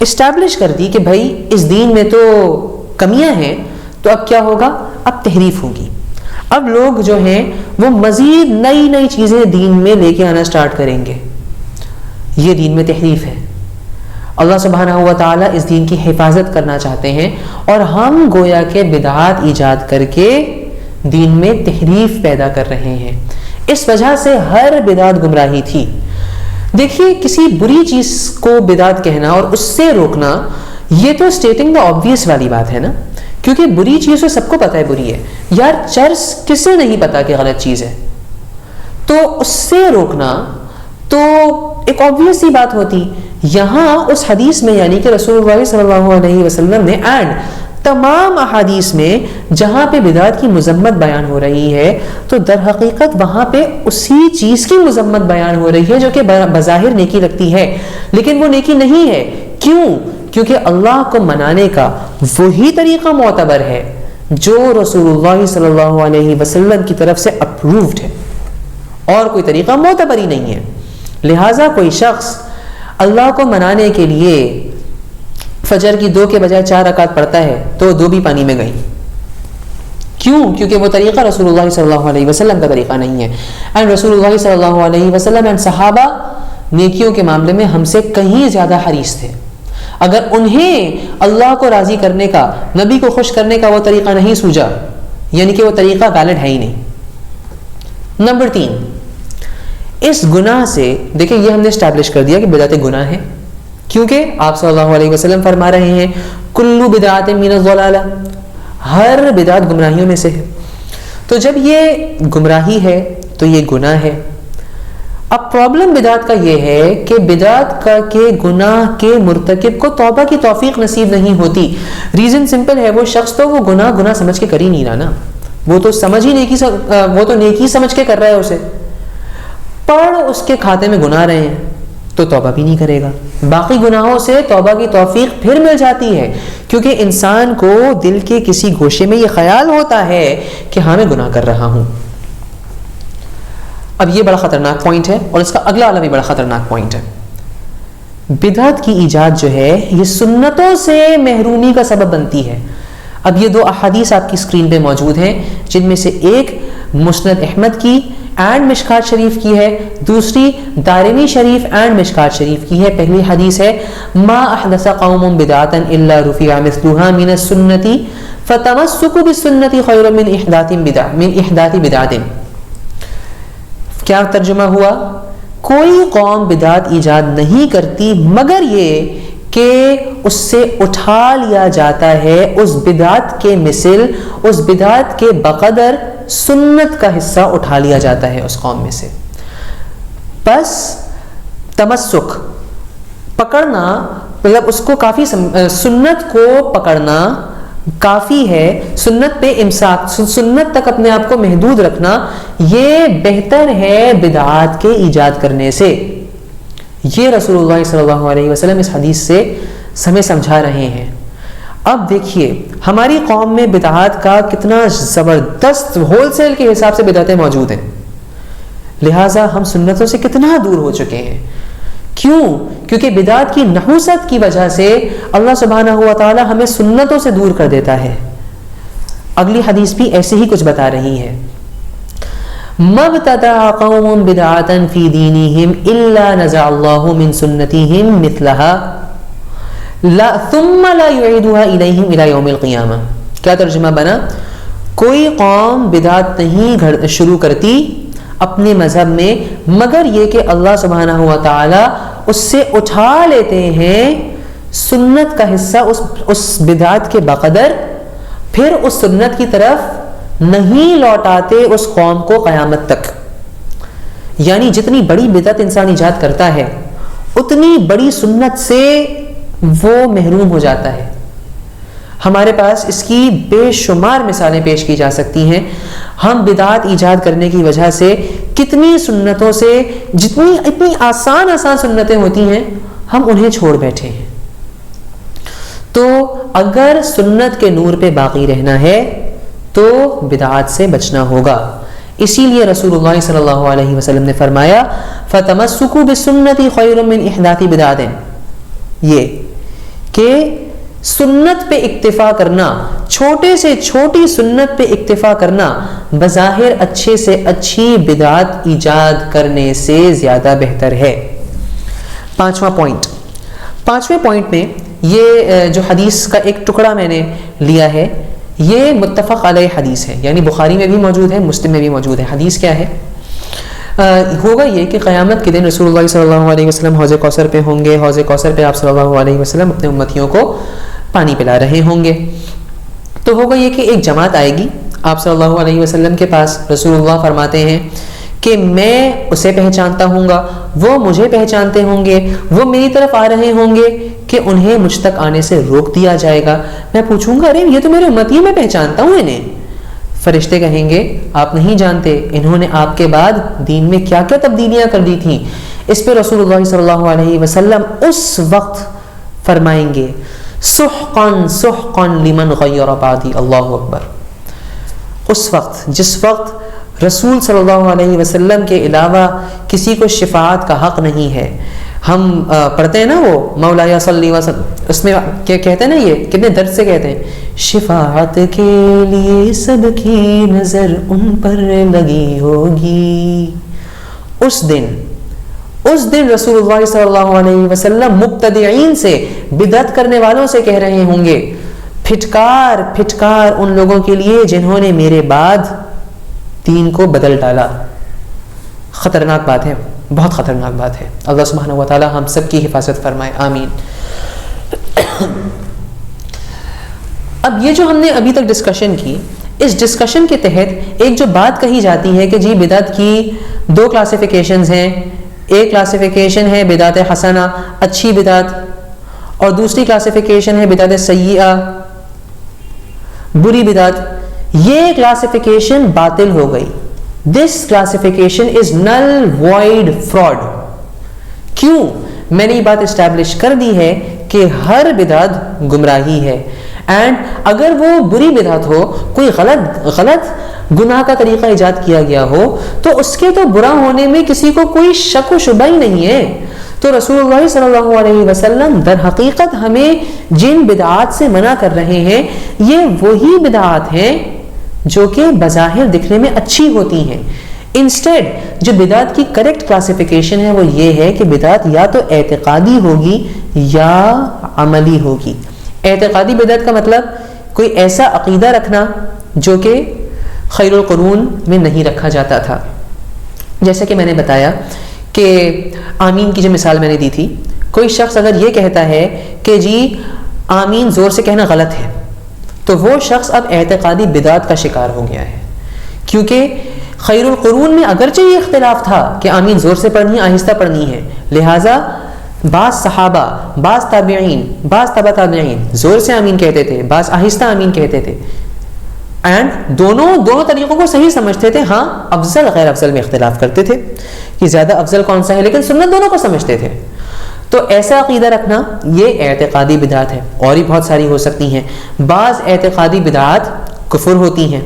اسٹیبلش کر دی کہ بھائی اس دین میں تو کمیاں ہیں، تو اب کیا ہوگا؟ اب تحریف ہوگی، اب لوگ جو ہیں وہ مزید نئی نئی چیزیں دین میں لے کے آنا سٹارٹ کریں گے، یہ دین میں تحریف ہے۔ اللہ سبحانہ و تعالیٰ اس دین کی حفاظت کرنا چاہتے ہیں، اور ہم گویا کہ بدعات ایجاد کر کے دین میں تحریف پیدا کر رہے ہیں۔ اس وجہ سے ہر بدعت گمراہی تھی۔ دیکھیے کسی بری چیز کو بدعت کہنا اور اس سے روکنا، یہ تو اسٹیٹنگ دا آبویس والی بات ہے نا، کیونکہ بری چیز تو سب کو پتہ ہے بری ہے، یار چرس کسے نہیں پتا کہ غلط چیز ہے، تو اس سے روکنا تو ایک آبویس سی بات ہوتی۔ یہاں اس حدیث میں یعنی کہ رسول اللہ صلی اللہ علیہ وسلم نے اینڈ تمام احادیث میں جہاں پہ بدعت کی مذمت بیان ہو رہی ہے، تو در حقیقت وہاں پہ اسی چیز کی مذمت بیان ہو رہی ہے جو کہ بظاہر نیکی لگتی ہے لیکن وہ نیکی نہیں ہے۔ کیوں؟ کیونکہ اللہ کو منانے کا وہی طریقہ معتبر ہے جو رسول اللہ صلی اللہ علیہ وسلم کی طرف سے اپرووڈ ہے، اور کوئی طریقہ معتبر ہی نہیں ہے۔ لہٰذا کوئی شخص اللہ کو منانے کے لیے فجر کی 2 کے بجائے 4 رکعت پڑھتا ہے تو 2 بھی پانی میں گئی۔ کیوں؟ کیونکہ وہ طریقہ رسول اللہ صلی اللہ علیہ وسلم کا طریقہ نہیں ہے، اینڈ رسول اللہ صلی اللہ علیہ وسلم اینڈ صحابہ نیکیوں کے معاملے میں ہم سے کہیں زیادہ حریص تھے۔ اگر انہیں اللہ کو راضی کرنے کا، نبی کو خوش کرنے کا وہ طریقہ نہیں سوجا، یعنی کہ وہ طریقہ ویلڈ ہے ہی نہیں۔ نمبر 3، اس گناہ سے دیکھیں یہ ہم نے اسٹیبلش کر دیا کہ بدعت گناہ ہے، کیونکہ آپ صلی اللہ علیہ وسلم فرما رہے ہیں کلو بدعت من الضلالہ، ہر بدعت گمراہیوں میں سے ہے۔ تو جب یہ گمراہی ہے تو یہ گناہ ہے۔ اب پرابلم بدعت کا یہ ہے کہ بدعت کا کہ گناہ کے مرتکب کو توبہ کی توفیق نصیب نہیں ہوتی۔ ریزن سمپل ہے، وہ شخص تو وہ گناہ سمجھ کے کر ہی نہیں رہا نا، وہ تو نیکی سمجھ کے کر رہا ہے، اسے پڑھ اس کے کھاتے میں گناہ رہے ہیں تو توبہ بھی نہیں کرے گا۔ باقی گناہوں سے توبہ کی توفیق پھر مل جاتی ہے، کیونکہ انسان کو دل کے کسی گوشے میں یہ خیال ہوتا ہے کہ ہاں میں گناہ کر رہا ہوں۔ اب یہ بڑا خطرناک پوائنٹ ہے، اور اس کا اگلا والا بھی بڑا خطرناک پوائنٹ ہے۔ بدعت کی ایجاد جو ہے یہ سنتوں سے محرومی کا سبب بنتی ہے۔ اب یہ 2 احادیث آپ کی اسکرین پہ موجود ہیں، جن میں سے ایک مسند احمد کی اینڈ مشکات شریف کی ہے، دوسری دارمی شریف اینڈ مشکات شریف کی ہے۔ پہلی حدیث ہے ما احدث قوم بدعتا الا رفع مثلها من السنة فتمسك بالسنة خير من احداث بدعت۔ کیا ترجمہ ہوا؟ کوئی قوم بدعت ایجاد نہیں کرتی مگر یہ کہ اس سے اٹھا لیا جاتا ہے اس بدعت کے مثل، اس بدعت کے بقدر سنت کا حصہ اٹھا لیا جاتا ہے اس قوم میں سے۔ بس تمسک، پکڑنا مطلب اس کو کافی سنت کو پکڑنا کافی ہے، سنت پہ امساک، سنت تک اپنے آپ کو محدود رکھنا، یہ بہتر ہے بدعات کے ایجاد کرنے سے۔ یہ رسول اللہ صلی اللہ علیہ وسلم اس حدیث سے ہمیں سمجھا رہے ہیں۔ اب دیکھیے ہماری قوم میں بدعات کا کتنا زبردست ہول سیل کے حساب سے بدعتیں موجود ہیں، لہٰذا ہم سنتوں سے کتنا دور ہو چکے ہیں۔ کیوں؟ کیونکہ بدعات کی نحوست کی وجہ سے اللہ سبحانہ و تعالی ہمیں سنتوں سے دور کر دیتا ہے۔ اگلی حدیث بھی ایسے ہی کچھ بتا رہی ہے، مَبْتَدَعَ قَوْمٌ بِدْعَةً فِي دِينِهِمْ إِلَّا نَزَعَ اللَّهُ مِن سُنَّتِهِمْ مِثْلَهَا ثُمَّ لَا يُعِيدُهَا إِلَيْهِمْ إِلَى يَوْمِ الْقِيَامَةِ۔ کیا ترجمہ بنا؟ کوئی قوم بدعت نہیں شروع کرتی اپنے مذہب میں مگر یہ کہ اللہ سبحانہ و تعالی اس سے اٹھا لیتے ہیں سنت کا حصہ اس بدعت کے بقدر، پھر اس سنت کی طرف نہیں لوٹاتے اس قوم کو قیامت تک۔ یعنی جتنی بڑی بدعت انسان ایجاد کرتا ہے اتنی بڑی سنت سے وہ محروم ہو جاتا ہے۔ ہمارے پاس اس کی بے شمار مثالیں پیش کی جا سکتی ہیں۔ ہم بدعات ایجاد کرنے کی وجہ سے کتنی سنتوں سے، اتنی آسان سنتیں ہوتی ہیں، ہم انہیں چھوڑ بیٹھے ہیں۔ تو اگر سنت کے نور پہ باقی رہنا ہے تو بدعات سے بچنا ہوگا۔ اسی لیے رسول اللہ صلی اللہ علیہ وسلم نے فرمایا فَتَمَسُّكُوا بِالسُّنَّةِ خَيْرٌ مِّنْ إِحْدَاثِ بِدْعَةٍ، یہ کہ سنت پہ اکتفا کرنا، چھوٹے سے چھوٹی سنت پہ اکتفا کرنا بظاہر اچھے سے اچھی بدعت ایجاد کرنے سے زیادہ بہتر ہے۔ پانچواں پوائنٹ میں یہ جو حدیث کا ایک ٹکڑا میں نے لیا ہے یہ متفق علیہ حدیث ہے، یعنی بخاری میں بھی موجود ہے، مسلم میں بھی موجود ہے۔ حدیث کیا ہے؟ ہوگا یہ کہ قیامت کے دن رسول اللہ صلی اللہ علیہ وسلم حوض کوثر پہ ہوں گے، حوض کوثر پہ آپ صلی اللہ علیہ وسلم اپنے امتیوں کو پانی پلا رہے ہوں گے۔ تو ہوگا یہ کہ ایک جماعت آئے گی آپ صلی اللہ علیہ وسلم کے پاس، رسول اللہ فرماتے ہیں کہ میں اسے پہچانتا ہوں گا، وہ مجھے پہچانتے ہوں گے، وہ میری طرف آ رہے ہوں گے کہ انہیں مجھ تک آنے سے روک دیا جائے گا۔ میں پوچھوں گا ارے یہ تو میرے امتی، میں پہچانتا ہوں انہیں۔ فرشتے کہیں گے آپ نہیں جانتے انہوں نے آپ کے بعد دین میں کیا کیا تبدیلیاں کر دی تھیں۔ اس پہ رسول اللہ صلی اللہ علیہ وسلم اس وقت فرمائیں گے سحقاً سحقاً لمن غیر بعدی، اللہ اکبر۔ اس وقت جس وقت رسول صلی اللہ علیہ وسلم کے علاوہ کسی کو شفاعت کا حق نہیں ہے، ہم پڑھتے ہیں نا وہ مولایا صلی وسلم، اس میں کیا کہتے ہیں نا، یہ کتنے درد سے کہتے ہیں، شفاعت کے لیے سب کی نظر ان پر لگی ہوگی۔ اس دن رسول اللہ صلی اللہ علیہ وسلم مبتدعین سے، بدعت کرنے والوں سے کہہ رہے ہوں گے پھٹکار پھٹکار ان لوگوں کے لیے جنہوں نے میرے بعد دین کو بدل ڈالا۔ خطرناک بات ہے، بہت خطرناک بات ہے۔ اللہ سبحانہ و تعالی ہم سب کی حفاظت فرمائے، آمین۔ اب یہ جو ہم نے ابھی تک ڈسکشن کی، اس ڈسکشن کے تحت ایک جو بات کہی جاتی ہے کہ جی بدعت کی دو کلاسیفیکیشنز ہیں، ایک کلاسیفیکیشن ہے بدعت حسنہ، اچھی بدعت، اور دوسری کلاسیفیکیشن ہے بدعت سیئہ، بری بدعت۔ یہ کلاسیفیکیشن باطل ہو گئی۔ This classification is null, void, fraud۔ کیوں؟ میں نے یہ بات اسٹیبلش کر دی ہے کہ ہر بدعت گمراہی ہے، اینڈ اگر وہ بری بدعت ہو، کوئی غلط گناہ کا طریقہ ایجاد کیا گیا ہو، تو اس کے تو برا ہونے میں کسی کو کوئی شک و شبہ ہی نہیں ہے۔ تو رسول اللہ صلی اللہ علیہ وسلم در حقیقت ہمیں جن بدعات سے منع کر رہے ہیں یہ وہی بدعات ہیں جو کہ بظاہر دکھنے میں اچھی ہوتی ہیں۔ انسٹیڈ جو بدعت کی کریکٹ کلاسیفیکیشن ہے وہ یہ ہے کہ بدعت یا تو اعتقادی ہوگی یا عملی ہوگی۔ اعتقادی بدعت کا مطلب کوئی ایسا عقیدہ رکھنا جو کہ خیر القرون میں نہیں رکھا جاتا تھا۔ جیسے کہ میں نے بتایا کہ آمین کی جو مثال میں نے دی تھی، کوئی شخص اگر یہ کہتا ہے کہ جی آمین زور سے کہنا غلط ہے، تو وہ شخص اب اعتقادی بدعت کا شکار ہو گیا ہے، کیونکہ خیر القرون میں اگرچہ یہ اختلاف تھا کہ آمین زور سے پڑھنی ہے آہستہ پڑھنی ہے، لہٰذا بعض صحابہ، بعض تابعین، بعض تبع تابعین زور سے آمین کہتے تھے، بعض آہستہ آمین کہتے تھے، اینڈ دونوں طریقوں کو صحیح سمجھتے تھے. ہاں افضل غیر افضل میں اختلاف کرتے تھے کہ زیادہ افضل کون سا ہے، لیکن سنت دونوں کو سمجھتے تھے. تو ایسا عقیدہ رکھنا یہ اعتقادی بدعت ہے، اور بھی بہت ساری ہو سکتی ہیں. بعض اعتقادی بدعات کفر ہوتی ہیں.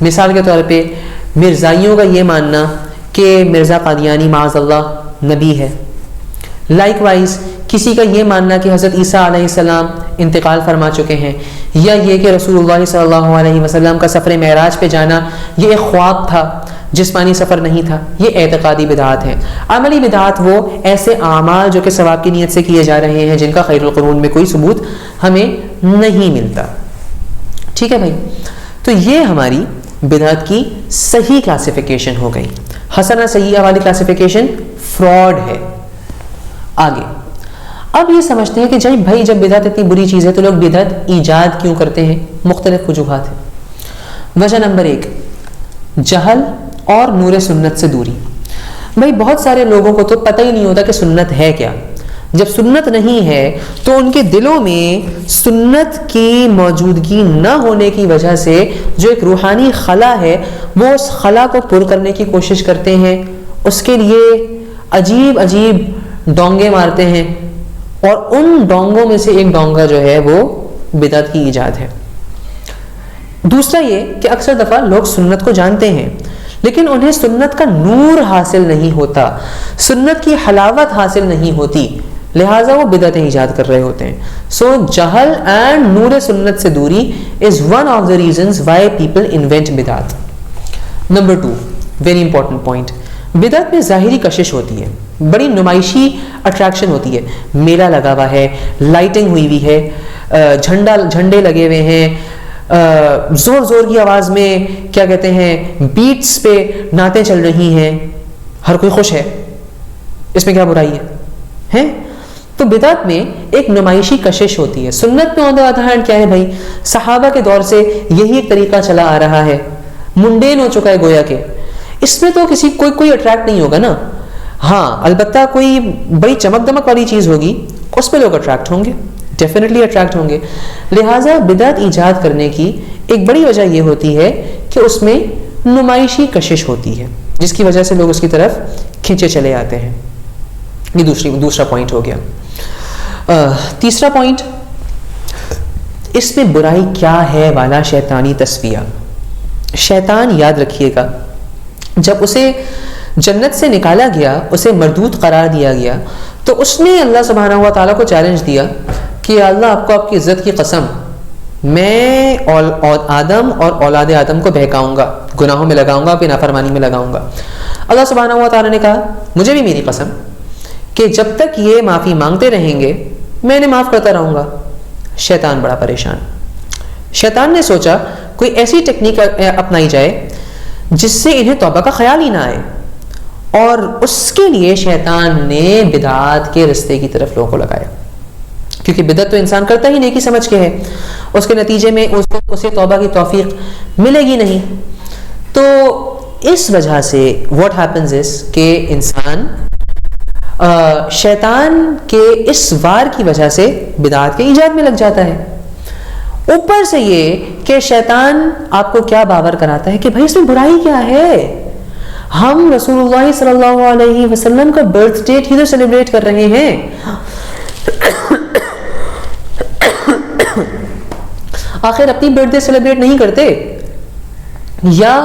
مثال کے طور پہ مرزائیوں کا یہ ماننا کہ مرزا قادیانی معاذ اللہ نبی ہے. لائک وائز کسی کا یہ ماننا کہ حضرت عیسیٰ علیہ السلام انتقال فرما چکے ہیں، یا یہ کہ رسول اللہ صلی اللہ علیہ وسلم کا سفر معراج پہ جانا یہ ایک خواب تھا، جسمانی سفر نہیں تھا. یہ اعتقادی بدعات ہے. عملی بدعات وہ ایسے اعمال جو کہ ثواب کی نیت سے کیے جا رہے ہیں جن کا خیر القرون میں کوئی ثبوت ہمیں نہیں ملتا. ٹھیک ہے بھائی، تو یہ ہماری بدعت کی صحیح کلاسیفیکیشن ہو گئی. حسنہ سیئہ والی کلاسیفیکیشن فراڈ ہے. آگے اب یہ سمجھتے ہیں کہ جب بدعت اتنی بری چیز ہے تو لوگ بدعت ایجاد کیوں کرتے ہیں؟ مختلف وجوہات ہیں. وجہ نمبر 1، جہل اور نور سنت سے دوری. بھائی بہت سارے لوگوں کو تو پتہ ہی نہیں ہوتا کہ سنت ہے کیا. جب سنت نہیں ہے تو ان کے دلوں میں سنت کی موجودگی نہ ہونے کی وجہ سے جو ایک روحانی خلا ہے وہ اس خلا کو پر کرنے کی کوشش کرتے ہیں، اس کے لیے عجیب عجیب ڈونگے مارتے ہیں، اور ان ڈونگوں میں سے ایک ڈونگا جو ہے وہ بدعت کی ایجاد ہے. دوسرا یہ کہ اکثر دفعہ لوگ سنت کو جانتے ہیں لیکن انہیں سنت کا نور حاصل نہیں ہوتا، سنت کی حلاوت حاصل نہیں ہوتی، لہٰذا وہ بدعتیں ایجاد کر رہے ہوتے ہیں. سو جہل اینڈ نور سنت سے دوری is one of the reasons why people invent بدعت. نمبر 2، ویری امپورٹنٹ پوائنٹ، بدعت میں ظاہری کشش ہوتی ہے، بڑی نمائشی اٹریکشن ہوتی ہے. میلہ لگا ہوا ہے، لائٹنگ ہوئی ہوئی ہے، جھنڈے لگے ہوئے ہیں، زور زور کی آواز میں کیا کہتے ہیں بیٹس پہ نعتیں چل رہی ہیں، ہر کوئی خوش ہے. اس میں کیا برائی ہے؟ تو بدعت میں ایک نمائشی کشش ہوتی ہے. سنت میں آن ادر ہینڈ کیا ہے بھائی، صحابہ کے دور سے یہی ایک طریقہ چلا آ رہا ہے، منڈین ہو چکا ہے گویا کہ. اس میں تو کوئی اٹریکٹ نہیں ہوگا نا. ہاں البتہ کوئی بڑی چمک دمک والی چیز ہوگی اس پہ لوگ اٹریکٹ ہوں گے، ڈیفینیٹلی اٹریکٹ ہوں گے. لہٰذا بدعت ایجاد کرنے کی ایک بڑی وجہ یہ ہوتی ہے کہ اس میں نمائشی کشش ہوتی ہے جس کی وجہ سے لوگ اس کی طرف کھینچے چلے آتے ہیں. یہ دوسرا پوائنٹ ہو گیا. تیسرا پوائنٹ، اس میں برائی کیا ہے والا شیطانی تصفیہ. شیطان یاد رکھیے گا جب اسے جنت سے نکالا گیا، اسے مردود قرار دیا گیا، تو اس نے اللہ سبحانہ و تعالیٰ کو چیلنج دیا کہ اللہ آپ کو آپ کی عزت کی قسم میں آدم اور اولاد آدم کو بہکاؤں گا، گناہوں میں لگاؤں گا، اپنی نافرمانی میں لگاؤں گا. اللہ سبحانہ و تعالیٰ نے کہا مجھے بھی میری قسم کہ جب تک یہ معافی مانگتے رہیں گے میں انہیں معاف کرتا رہوں گا. شیطان بڑا پریشان. شیطان نے سوچا کوئی ایسی ٹیکنیک اپنائی جائے جس سے انہیں توبہ کا خیال ہی نہ آئے، اور اس کے لیے شیطان نے بدعات کے رستے کی طرف لوگوں کو لگایا. کیونکہ بدعت تو انسان کرتا ہی نیکی سمجھ کے ہے، اس کے نتیجے میں اسے توبہ کی توفیق ملے گی نہیں. تو اس وجہ سے what happens is کہ انسان شیطان کے اس وار کی وجہ سے بدعات کے ایجاد میں لگ جاتا ہے. اوپر سے یہ کہ شیطان آپ کو کیا باور کراتا ہے کہ بھائی اس میں برائی کیا ہے، ہم رسول اللہ صلی اللہ علیہ وسلم کا برتھ ڈیٹ ہی تو سیلیبریٹ کر رہے ہیں، آخر اپنی برتھ ڈے سیلیبریٹ نہیں کرتے. یا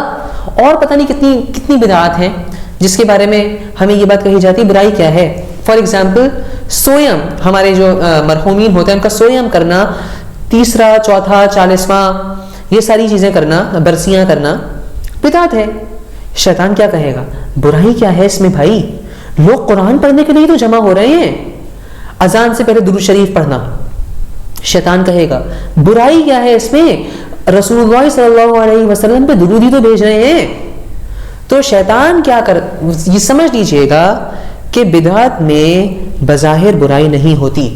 اور پتہ نہیں کتنی بدعات ہیں جس کے بارے میں ہمیں یہ بات کہی جاتی ہے برائی کیا ہے. فار ایگزامپل سویم، ہمارے جو مرحومین ہوتے ہیں ان کا سویم کرنا، 3، 4، 40واں، یہ ساری چیزیں کرنا، برسیاں کرنا بدعت ہے. شیطان کیا کہے گا، برائی کیا ہے اس میں بھائی، لوگ قرآن پڑھنے کے لیے تو جمع ہو رہے ہیں، اذان سے پہلے درود شریف پڑھنا. شیطان کہے گا برائی کیا ہے اس میں، رسول اللہ صلی اللہ علیہ وسلم پہ درود ہی تو بھیج رہے ہیں. تو شیطان کیا یہ سمجھ لیجئے گا کہ بدعت میں بظاہر برائی نہیں ہوتی،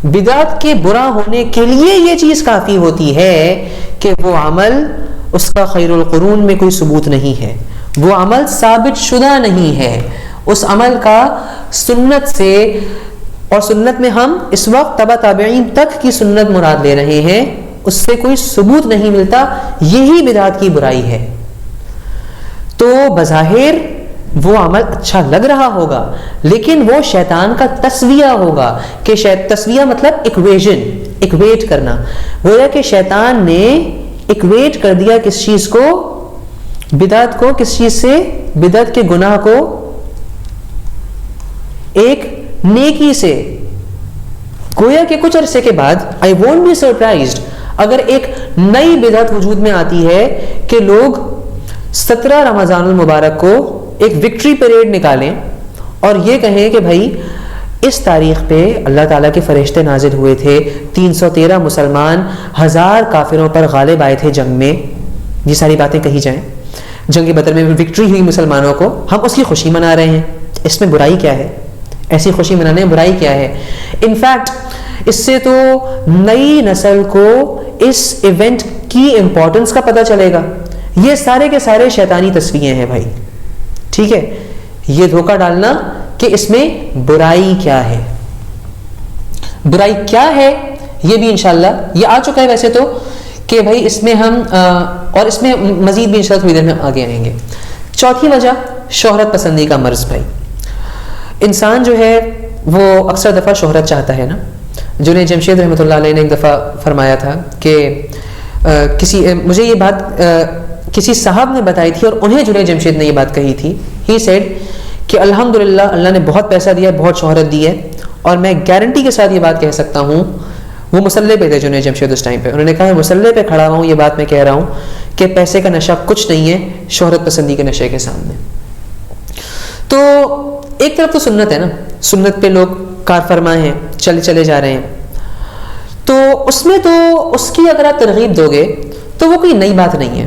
بدعت کے برا ہونے کے لیے یہ چیز کافی ہوتی ہے کہ وہ عمل اس کا خیر القرون میں کوئی ثبوت نہیں ہے، وہ عمل ثابت شدہ نہیں ہے، اس عمل کا سنت سے اور سنت میں ہم اس وقت تبع تابعین تک کی سنت مراد لے رہے ہیں، اس سے کوئی ثبوت نہیں ملتا، یہی بدعت کی برائی ہے. تو بظاہر وہ عمل اچھا لگ رہا ہوگا، لیکن وہ شیطان کا تسویہ ہوگا. کہ تسویہ مطلب ایکویٹ کرنا. گویا کہ شیطان نے ایکویٹ کر دیا کس چیز کو؟ بدعت کو. کس چیز سے؟ بدعت کے گناہ کو ایک نیکی سے. گویا کہ کچھ عرصے کے بعد I won't be surprised اگر ایک نئی بدعت وجود میں آتی ہے کہ لوگ 17 رمضان المبارک کو ایک وکٹری پیریڈ نکالیں اور یہ کہیں کہ بھائی اس تاریخ پہ اللہ تعالیٰ کے فرشتے نازل ہوئے تھے، 313 مسلمان 1000 کافروں پر غالب آئے تھے جنگ میں. یہ ساری باتیں کہی جائیں. جنگ بدر میں وکٹری ہوئی مسلمانوں کو، ہم اس کی خوشی منا رہے ہیں. اس میں برائی کیا ہے؟ ایسی خوشی منانے میں برائی کیا ہے؟ انفیکٹ اس سے تو نئی نسل کو اس ایونٹ کی امپورٹنس کا پتہ چلے گا. یہ سارے کے سارے شیطانی تصویریں ہیں بھائی. ٹھیک ہے، یہ دھوکہ ڈالنا کہ اس میں برائی کیا ہے. برائی کیا ہے یہ بھی انشاءاللہ یہ آ چکا ہے ویسے تو، کہ بھائی اس میں ہم اور اس میں مزید بھی انشاءاللہ تھوڑی دیر میں آگے آئیں گے. چوتھی وجہ شہرت پسندی کا مرض. بھائی انسان جو ہے وہ اکثر دفعہ شہرت چاہتا ہے نا. جنید جمشید رحمۃ اللہ علیہ نے ایک دفعہ فرمایا تھا کہ مجھے یہ بات کسی صاحب نے بتائی تھی اور انہیں جنید جمشید نے یہ بات کہی تھی. ہی سیڈ کہ الحمدللہ اللہ نے بہت پیسہ دیا ہے، بہت شہرت دی ہے، اور میں گارنٹی کے ساتھ یہ بات کہہ سکتا ہوں. وہ مسلح پہ تھے جنید جمشید اس ٹائم پہ. انہوں نے کہا مسلح پہ کھڑا ہوں، یہ بات میں کہہ رہا ہوں کہ پیسے کا نشہ کچھ نہیں ہے شہرت پسندی کے نشے کے سامنے. تو ایک طرف تو سنت ہے نا، سنت پہ لوگ کار فرما ہیں، چلے جا رہے ہیں. تو اس میں تو اس کی اگر آپ ترغیب دو گے تو وہ کوئی نئی بات نہیں ہے،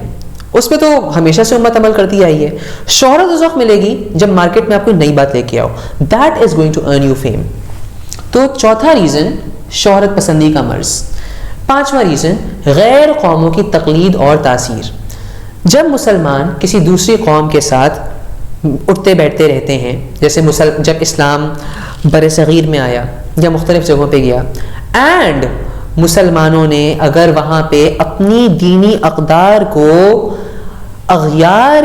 اس پہ تو ہمیشہ سے امت عمل کرتی آئی ہے. شہرت اس وقت ملے گی جب مارکیٹ میں آپ کوئی نئی بات لے کے آؤ. That is going to earn you fame. تو چوتھا ریزن شہرت پسندی کا مرض. پانچواں ریزن غیر قوموں کی تقلید اور تاثیر. جب مسلمان کسی دوسری قوم کے ساتھ اٹھتے بیٹھتے رہتے ہیں، جیسے جب اسلام بر صغیر میں آیا یا مختلف جگہوں پہ گیا، اینڈ مسلمانوں نے اگر وہاں پہ اپنی دینی اقدار کو اغیار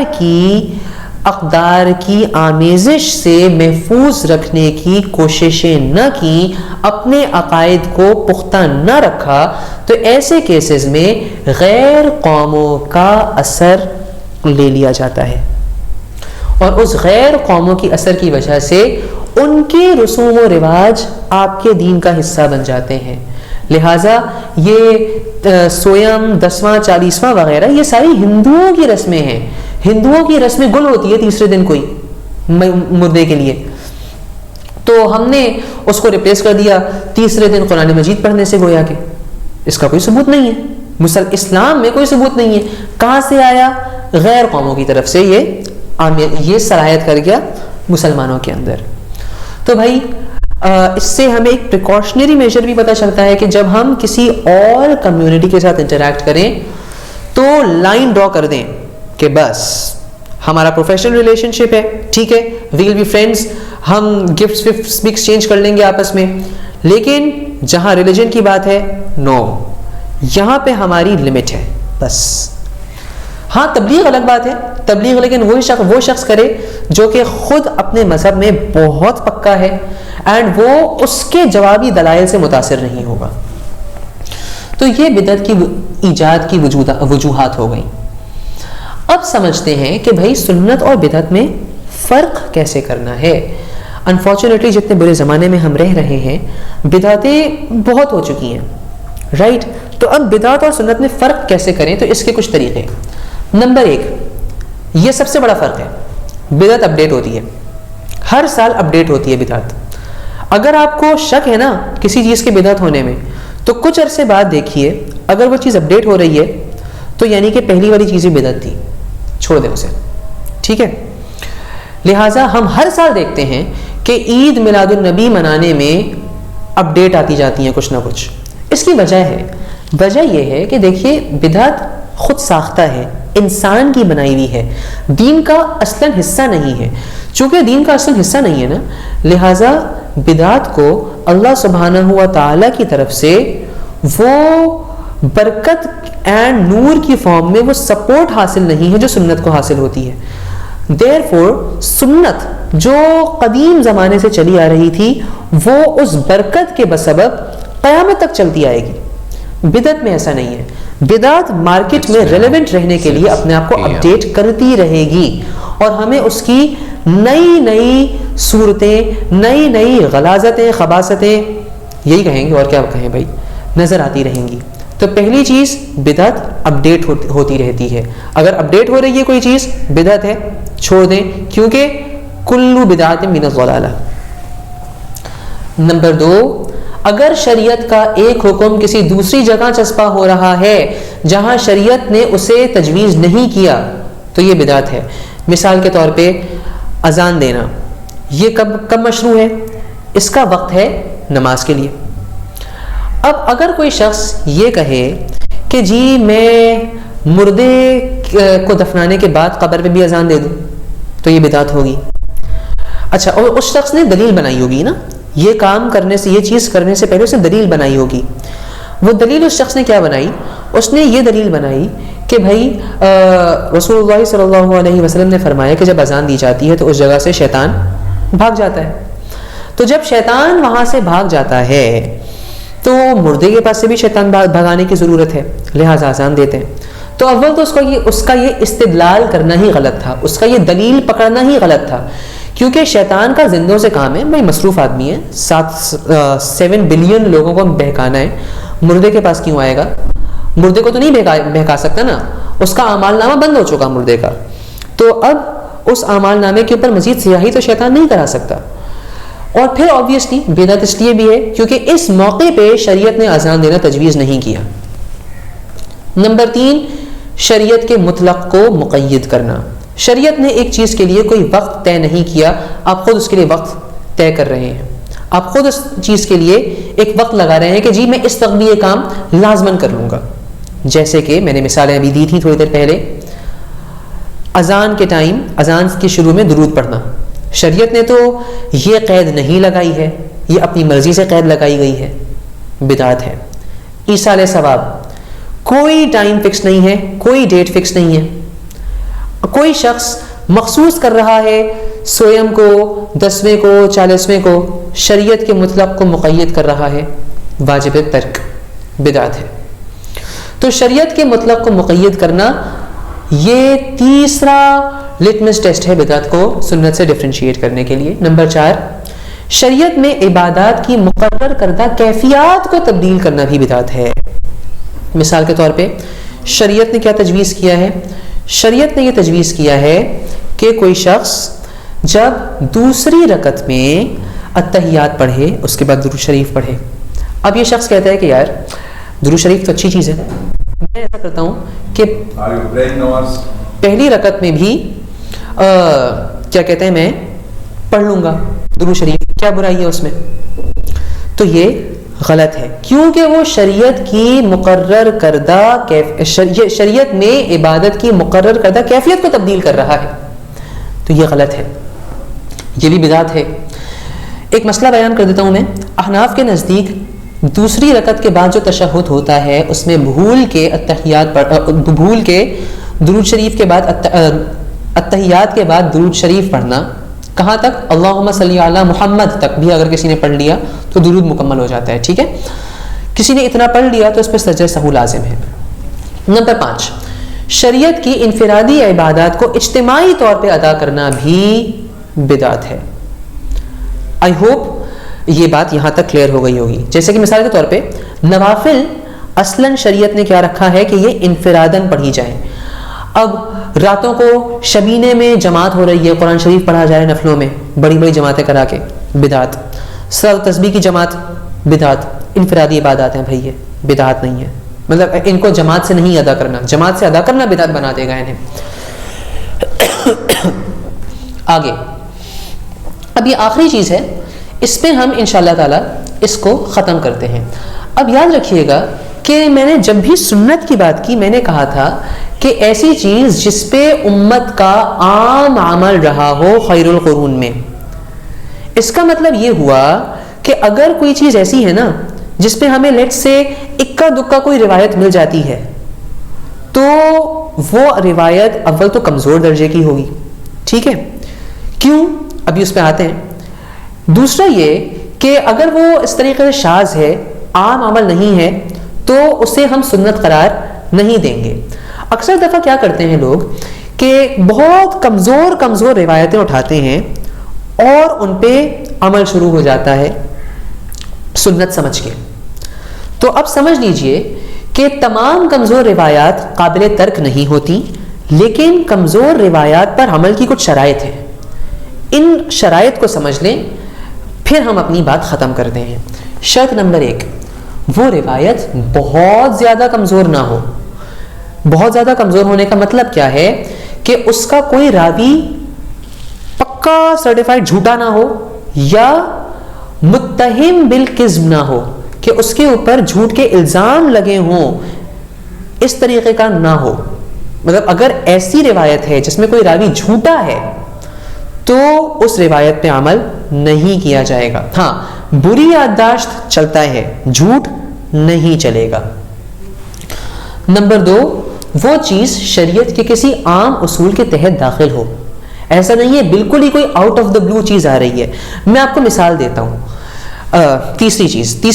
کی آمیزش سے محفوظ رکھنے کی کوششیں نہ کی، اپنے عقائد کو پختہ نہ رکھا، تو ایسے کیسز میں غیر قوموں کا اثر لے لیا جاتا ہے، اور اس غیر قوموں کی اثر کی وجہ سے ان کے رسوم و رواج آپ کے دین کا حصہ بن جاتے ہیں. لہٰذا یہ سویم 10واں 40واں وغیرہ یہ ساری ہندوؤں کی رسمیں ہیں. ہندوؤں کی رسمیں گل ہوتی ہے تیسرے دن کوئی مردے کے لیے، تو ہم نے اس کو ریپلیس کر دیا تیسرے دن قرآن مجید پڑھنے سے. گویا کہ اس کا کوئی ثبوت نہیں ہے، اسلام میں کوئی ثبوت نہیں ہے. کہاں سے آیا؟ غیر قوموں کی طرف سے یہ صلاحیت کر گیا مسلمانوں کے اندر. تو بھائی اس سے ہمیں ایک پریکاشنری میجر بھی پتہ چلتا ہے کہ جب ہم کسی اور کمیونٹی کے ساتھ انٹریکٹ کریں تو لائن ڈرا کر دیں کہ بس ہمارا پروفیشنل ریلیشن شپ ہے، ٹھیک ہے، وی ول بی فرینڈس، ہم گفٹس بھی ایکسچینج کر لیں گے آپس میں، لیکن جہاں ریلیجن کی بات ہے نو، یہاں پہ ہماری لمٹ ہے بس. ہاں تبلیغ الگ بات ہے، تبلیغ لیکن وہ شخص کرے جو کہ خود اپنے مذہب میں بہت پکا ہے اینڈ وہ اس کے جوابی دلائل سے متاثر نہیں ہوگا. تو یہ بدعت کی ایجاد کی وجوہات ہو گئیں. اب سمجھتے ہیں کہ بھائی سنت اور بدعت میں فرق کیسے کرنا ہے. انفارچونیٹلی جتنے برے زمانے میں ہم رہ رہے ہیں بدعتیں بہت ہو چکی ہیں، رائٹ. تو اب بدعت اور سنت میں فرق کیسے کریں؟ تو اس کے کچھ طریقے. نمبر 1، یہ سب سے بڑا فرق ہے، بدعت اپڈیٹ ہوتی ہے، ہر سال اپڈیٹ ہوتی ہے بدعت. اگر آپ کو شک ہے نا کسی چیز کے بدعت ہونے میں تو کچھ عرصے بعد دیکھیے اگر وہ چیز اپڈیٹ ہو رہی ہے تو یعنی کہ پہلی والی چیزیں بدعت تھی، چھوڑ دیں اسے، ٹھیک ہے. لہٰذا ہم ہر سال دیکھتے ہیں کہ عید میلاد النبی منانے میں اپڈیٹ آتی جاتی ہیں کچھ نہ کچھ. اس کی وجہ یہ ہے کہ دیکھیے بدعت خود ساختہ ہے، انسان کی بنائی ہوئی ہے، دین کا اصلاً حصہ نہیں ہے. چونکہ دین کا اصلاً حصہ نہیں ہے نا، لہٰذا بدعت کو اللہ سبحانہ و تعالی کی طرف سے وہ برکت اینڈ نور کی فارم میں وہ سپورٹ حاصل نہیں ہے جو سنت کو حاصل ہوتی ہے. Therefore سنت جو قدیم زمانے سے چلی آ رہی تھی وہ اس برکت کے بسبب قیامت تک چلتی آئے گی. بدعت میں ایسا نہیں ہے. بدعت مارکیٹ میں ریلیونٹ رہنے کے لیے اپنے آپ کو اپڈیٹ کرتی رہے گی اور ہمیں اس کی نئی نئی صورتیں, نئی نئی غلاظتیں, خباثتیں, یہی کہیں گے اور کیا کہیں بھائی, نظر آتی رہیں گی. تو پہلی چیز بدعت اپڈیٹ ہوتی رہتی ہے. اگر اپڈیٹ ہو رہی ہے کوئی چیز بدعت ہے, چھوڑ دیں, کیونکہ کلو بدعت من الضلالہ. نمبر 2, اگر شریعت کا ایک حکم کسی دوسری جگہ چسپا ہو رہا ہے جہاں شریعت نے اسے تجویز نہیں کیا تو یہ بدعت ہے. مثال کے طور پہ اذان دینا, یہ کب مشروع ہے؟ اس کا وقت ہے نماز کے لیے. اب اگر کوئی شخص یہ کہے کہ جی میں مردے کو دفنانے کے بعد قبر پہ بھی اذان دے دوں تو یہ بدعت ہوگی. اچھا, اور اس شخص نے دلیل بنائی ہوگی نا, یہ کام کرنے سے, یہ چیز کرنے سے پہلے اس نے دلیل بنائی ہوگی. وہ دلیل اس شخص نے کیا بنائی؟ اس نے یہ دلیل بنائی کہ بھائی رسول اللہ صلی اللہ علیہ وسلم نے فرمایا کہ جب اذان دی جاتی ہے تو اس جگہ سے شیطان بھاگ جاتا ہے. تو جب شیطان وہاں سے بھاگ جاتا ہے تو مردے کے پاس سے بھی شیطان بھگانے کی ضرورت ہے, لہٰذا اذان دیتے ہیں. تو اول تو اس کا یہ استدلال کرنا ہی غلط تھا, اس کا یہ دلیل پکڑنا ہی غلط تھا, کیونکہ شیطان کا زندوں سے کام ہے, بھائی مصروف آدمی ہے, 7 بلین لوگوں کو بہکانا ہے, مردے کے پاس کیوں آئے گا؟ مردے کو تو نہیں بہکا سکتا نا, اس کا اعمال نامہ بند ہو چکا مردے کا. تو اب اس اعمال نامے کے اوپر مزید سیاہی تو شیطان نہیں کرا سکتا. اور پھر آبویسلی بدعت اس لیے بھی ہے کیونکہ اس موقع پہ شریعت نے اذان دینا تجویز نہیں کیا. نمبر 3, شریعت کے مطلق کو مقید کرنا. شریعت نے ایک چیز کے لیے کوئی وقت طے نہیں کیا, آپ خود اس کے لیے وقت طے کر رہے ہیں, آپ خود اس چیز کے لیے ایک وقت لگا رہے ہیں کہ جی میں اس وقت بھی یہ کام لازماً کر لوں گا. جیسے کہ میں نے مثالیں ابھی دی تھی تھوڑی دیر پہلے, اذان کے ٹائم, اذان کے شروع میں درود پڑھنا. شریعت نے تو یہ قید نہیں لگائی ہے, یہ اپنی مرضی سے قید لگائی گئی ہے, بدعت ہے. ایصال ثواب, کوئی ٹائم فکس نہیں ہے, کوئی ڈیٹ فکس نہیں ہے. کوئی شخص مخصوص کر رہا ہے سویم کو, 10ویں کو, 40ویں کو, شریعت کے مطلق کو مقید کر رہا ہے, واجب ترک, بدعت ہے. تو شریعت کے مطلق کو مقید کرنا یہ تیسرا لٹمس ٹیسٹ ہے بدعت کو سنت سے ڈفرینشیٹ کرنے کے لیے. نمبر 4, شریعت میں عبادات کی مقرر کردہ کیفیات کو تبدیل کرنا بھی بدعت ہے. مثال کے طور پہ شریعت نے کیا تجویز کیا ہے؟ شریعت نے یہ تجویز کیا ہے کہ کوئی شخص جب دوسری رکعت میں التحیات پڑھے اس کے بعد درود شریف پڑھے. اب یہ شخص کہتا ہے کہ یار درود شریف تو اچھی چیز ہے, میں ایسا کرتا ہوں کہ پہلی رکعت میں بھی کیا کہتے ہیں میں پڑھ لوں گا درود شریف, کیا برائی ہے اس میں؟ تو یہ غلط ہے کیونکہ وہ شریعت کی مقرر کردہ شریعت میں عبادت کی مقرر کردہ کیفیت کو تبدیل کر رہا ہے, تو یہ غلط ہے, یہ بھی بدعت ہے. ایک مسئلہ بیان کر دیتا ہوں میں. احناف کے نزدیک دوسری رکعت کے بعد جو تشہد ہوتا ہے اس میں بھول کے درود شریف کے بعد التحیات کے بعد درود شریف پڑھنا, کہاں تک؟ اللہم صلی علی محمد تک بھی اگر کسی نے پڑھ لیا تو درود مکمل ہو جاتا ہے, ٹھیک ہے. کسی نے اتنا پڑھ لیا تو اس پہ سجدہ سہو لازم ہے. نمبر 5, شریعت کی انفرادی عبادات کو اجتماعی طور پہ ادا کرنا بھی بدعت ہے. آئی ہوپ یہ بات یہاں تک کلیئر ہو گئی ہوگی. جیسے کہ مثال کے طور پہ نوافل اصلاً شریعت نے کیا رکھا ہے کہ یہ انفراداً پڑھی جائیں. اب راتوں کو شبینے میں جماعت ہو رہی ہے, قرآن شریف پڑھا جائے نفلوں میں, بڑی بڑی جماعتیں کرا کے, بدعت. سر تسبیح کی جماعت, بدعت. انفرادی عبادات ہیں بھائی, یہ بدعت نہیں ہے, مطلب ان کو جماعت سے نہیں ادا کرنا, جماعت سے ادا کرنا بدعت بنا دے گا انہیں. آگے اب یہ آخری چیز ہے, اس پہ ہم انشاءاللہ تعالی اس کو ختم کرتے ہیں. اب یاد رکھیے گا کہ میں نے جب بھی سنت کی بات کی میں نے کہا تھا کہ ایسی چیز جس پہ امت کا عام عمل رہا ہو خیر القرون میں, اس کا مطلب یہ ہوا کہ اگر کوئی چیز ایسی ہے نا جس پہ ہمیں لیٹ سے اکا دکا کوئی روایت مل جاتی ہے تو وہ روایت اول تو کمزور درجے کی ہوگی. ٹھیک ہے, کیوں؟ ابھی اس پہ آتے ہیں. دوسرا یہ کہ اگر وہ اس طریقے سے شاذ ہے, عام عمل نہیں ہے, تو اسے ہم سنت قرار نہیں دیں گے. اکثر دفعہ کیا کرتے ہیں لوگ کہ بہت کمزور روایتیں اٹھاتے ہیں اور ان پہ عمل شروع ہو جاتا ہے سنت سمجھ کے. تو اب سمجھ لیجئے کہ تمام کمزور روایات قابل ترک نہیں ہوتی, لیکن کمزور روایات پر عمل کی کچھ شرائط ہیں. ان شرائط کو سمجھ لیں, پھر ہم اپنی بات ختم کرتے ہیں. شرط نمبر 1, وہ روایت بہت زیادہ کمزور نہ ہو. بہت زیادہ کمزور ہونے کا مطلب کیا ہے کہ اس کا کوئی راوی پکا سرٹیفائڈ جھوٹا نہ ہو, یا متہم بالکذب نہ ہو کہ اس کے اوپر جھوٹ کے الزام لگے ہوں, اس طریقے کا نہ ہو. مطلب اگر ایسی روایت ہے جس میں کوئی راوی جھوٹا ہے تو اس روایت پہ عمل نہیں کیا جائے گا. ہاں, بری یادداشت چلتا ہے, جھوٹ نہیں چلے گا. نمبر 2, وہ چیز شریعت کے کسی عام اصول کے تحت داخل ہو. ایسا نہیں ہے بالکل ہی کوئی آؤٹ آف دا بلو چیز آ رہی ہے. میں آپ کو مثال دیتا ہوں. تیسری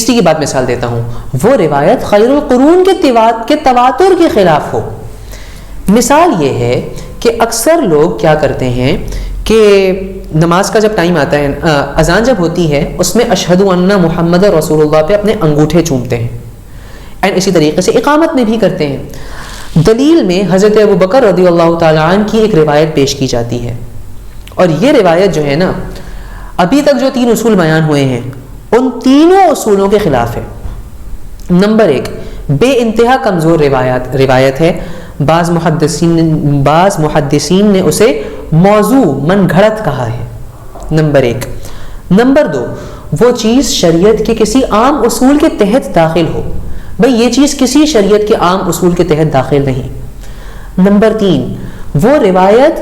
کی بات مثال دیتا ہوں. وہ روایت خیر القرون کے تواتر کے خلاف ہو. مثال یہ ہے کہ اکثر لوگ کیا کرتے ہیں کہ نماز کا جب ٹائم آتا ہے, اذان جب ہوتی ہے, اس میں اشہد ان محمد رسول اللہ پہ اپنے انگوٹھے چومتے ہیں, اینڈ اسی طریقے سے اقامت میں بھی کرتے ہیں. دلیل میں حضرت ابو بکر رضی اللہ تعالیٰ عنہ کی ایک روایت پیش کی جاتی ہے, اور یہ روایت جو ہے نا, ابھی تک جو 3 اصول بیان ہوئے ہیں ان تینوں اصولوں کے خلاف ہے. نمبر 1, بے انتہا کمزور روایت ہے. بعض محدثین نے اسے موضوع من گھڑت کہا ہے. نمبر 1. نمبر 2, وہ چیز شریعت کے کسی عام اصول کے تحت داخل ہو. بھئی یہ چیز کسی شریعت کے عام اصول کے تحت داخل نہیں. نمبر 3, وہ روایت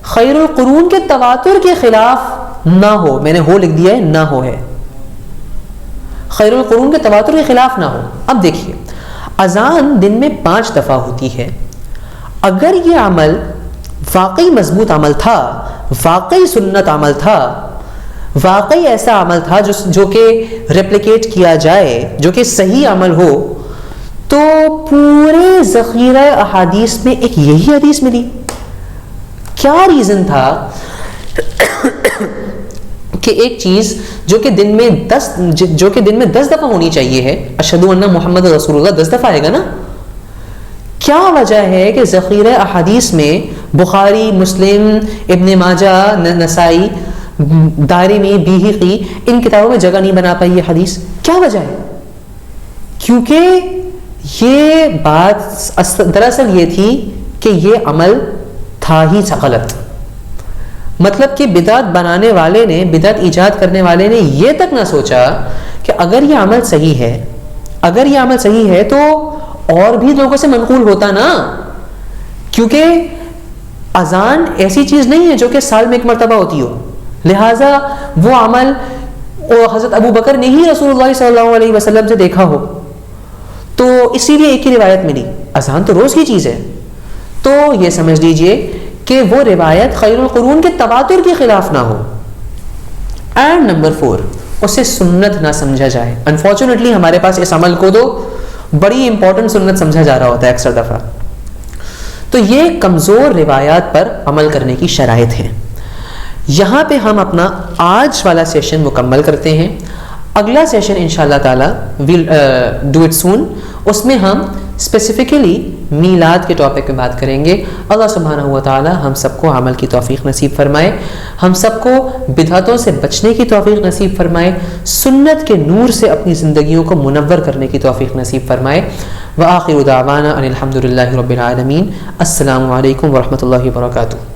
خیر القرون کے تواتر کے خلاف نہ ہو. میں نے ہو لکھ دیا ہے, نہ ہو ہے, خیر القرون کے تواتر کے خلاف نہ ہو. اب دیکھیے, اذان دن میں 5 دفعہ ہوتی ہے. اگر یہ عمل واقعی مضبوط عمل تھا, واقعی سنت عمل تھا, واقعی ایسا عمل تھا جو کہ ریپلیکیٹ کیا جائے, جو کہ صحیح عمل ہو, تو پورے ذخیرہ احادیث میں ایک یہی حدیث ملی. کیا ریزن تھا کہ ایک چیز جو کہ دن میں 10 دفعہ ہونی چاہیے ہے, اشہد ان محمد رسول اللہ 10 دفعہ آئے گا نا, کیا وجہ ہے کہ ذخیرہ احادیث میں بخاری, مسلم, ابن ماجہ, نسائی, دارمی, بیہقی, ان کتابوں میں جگہ نہیں بنا پائی یہ حدیث؟ کیا وجہ ہے؟ کیونکہ یہ بات دراصل یہ تھی کہ یہ عمل تھا ہی غلط. مطلب کہ بدعت بنانے والے نے, بدعت ایجاد کرنے والے نے یہ تک نہ سوچا کہ اگر یہ عمل صحیح ہے تو اور بھی لوگوں سے منقول ہوتا نا, کیونکہ اذان ایسی چیز نہیں ہے جو کہ سال میں 1 مرتبہ ہوتی ہو. لہٰذا وہ عمل حضرت ابو بکر نے ہی رسول اللہ صلی اللہ علیہ وسلم سے دیکھا ہو, تو اسی لیے ایک ہی روایت ملی. اذان تو روز کی چیز ہے. تو یہ سمجھ لیجئے کہ وہ روایت خیر القرون کے تواتر کے خلاف نہ ہو. اینڈ نمبر 4, اسے سنت نہ سمجھا جائے. انفارچونیٹلی ہمارے پاس اس عمل کو تو بڑی امپورٹنٹ سنت سمجھا جا رہا ہوتا ہے اکثر دفعہ. تو یہ کمزور روایات پر عمل کرنے کی شرائط ہیں. یہاں پہ ہم اپنا آج والا سیشن مکمل کرتے ہیں. اگلا سیشن انشاءاللہ تعالی ویل ڈو اٹ سون. اس میں ہم اسپیسیفکلی میلاد کے ٹاپک پہ بات کریں گے. اللہ سبحانہ و تعالی ہم سب کو عمل کی توفیق نصیب فرمائے, ہم سب کو بدعتوں سے بچنے کی توفیق نصیب فرمائے, سنت کے نور سے اپنی زندگیوں کو منور کرنے کی توفیق نصیب فرمائے. وآخر دعوانا ان الحمد للہ رب العالمین. السلام علیکم ورحمۃ اللہ وبرکاتہ.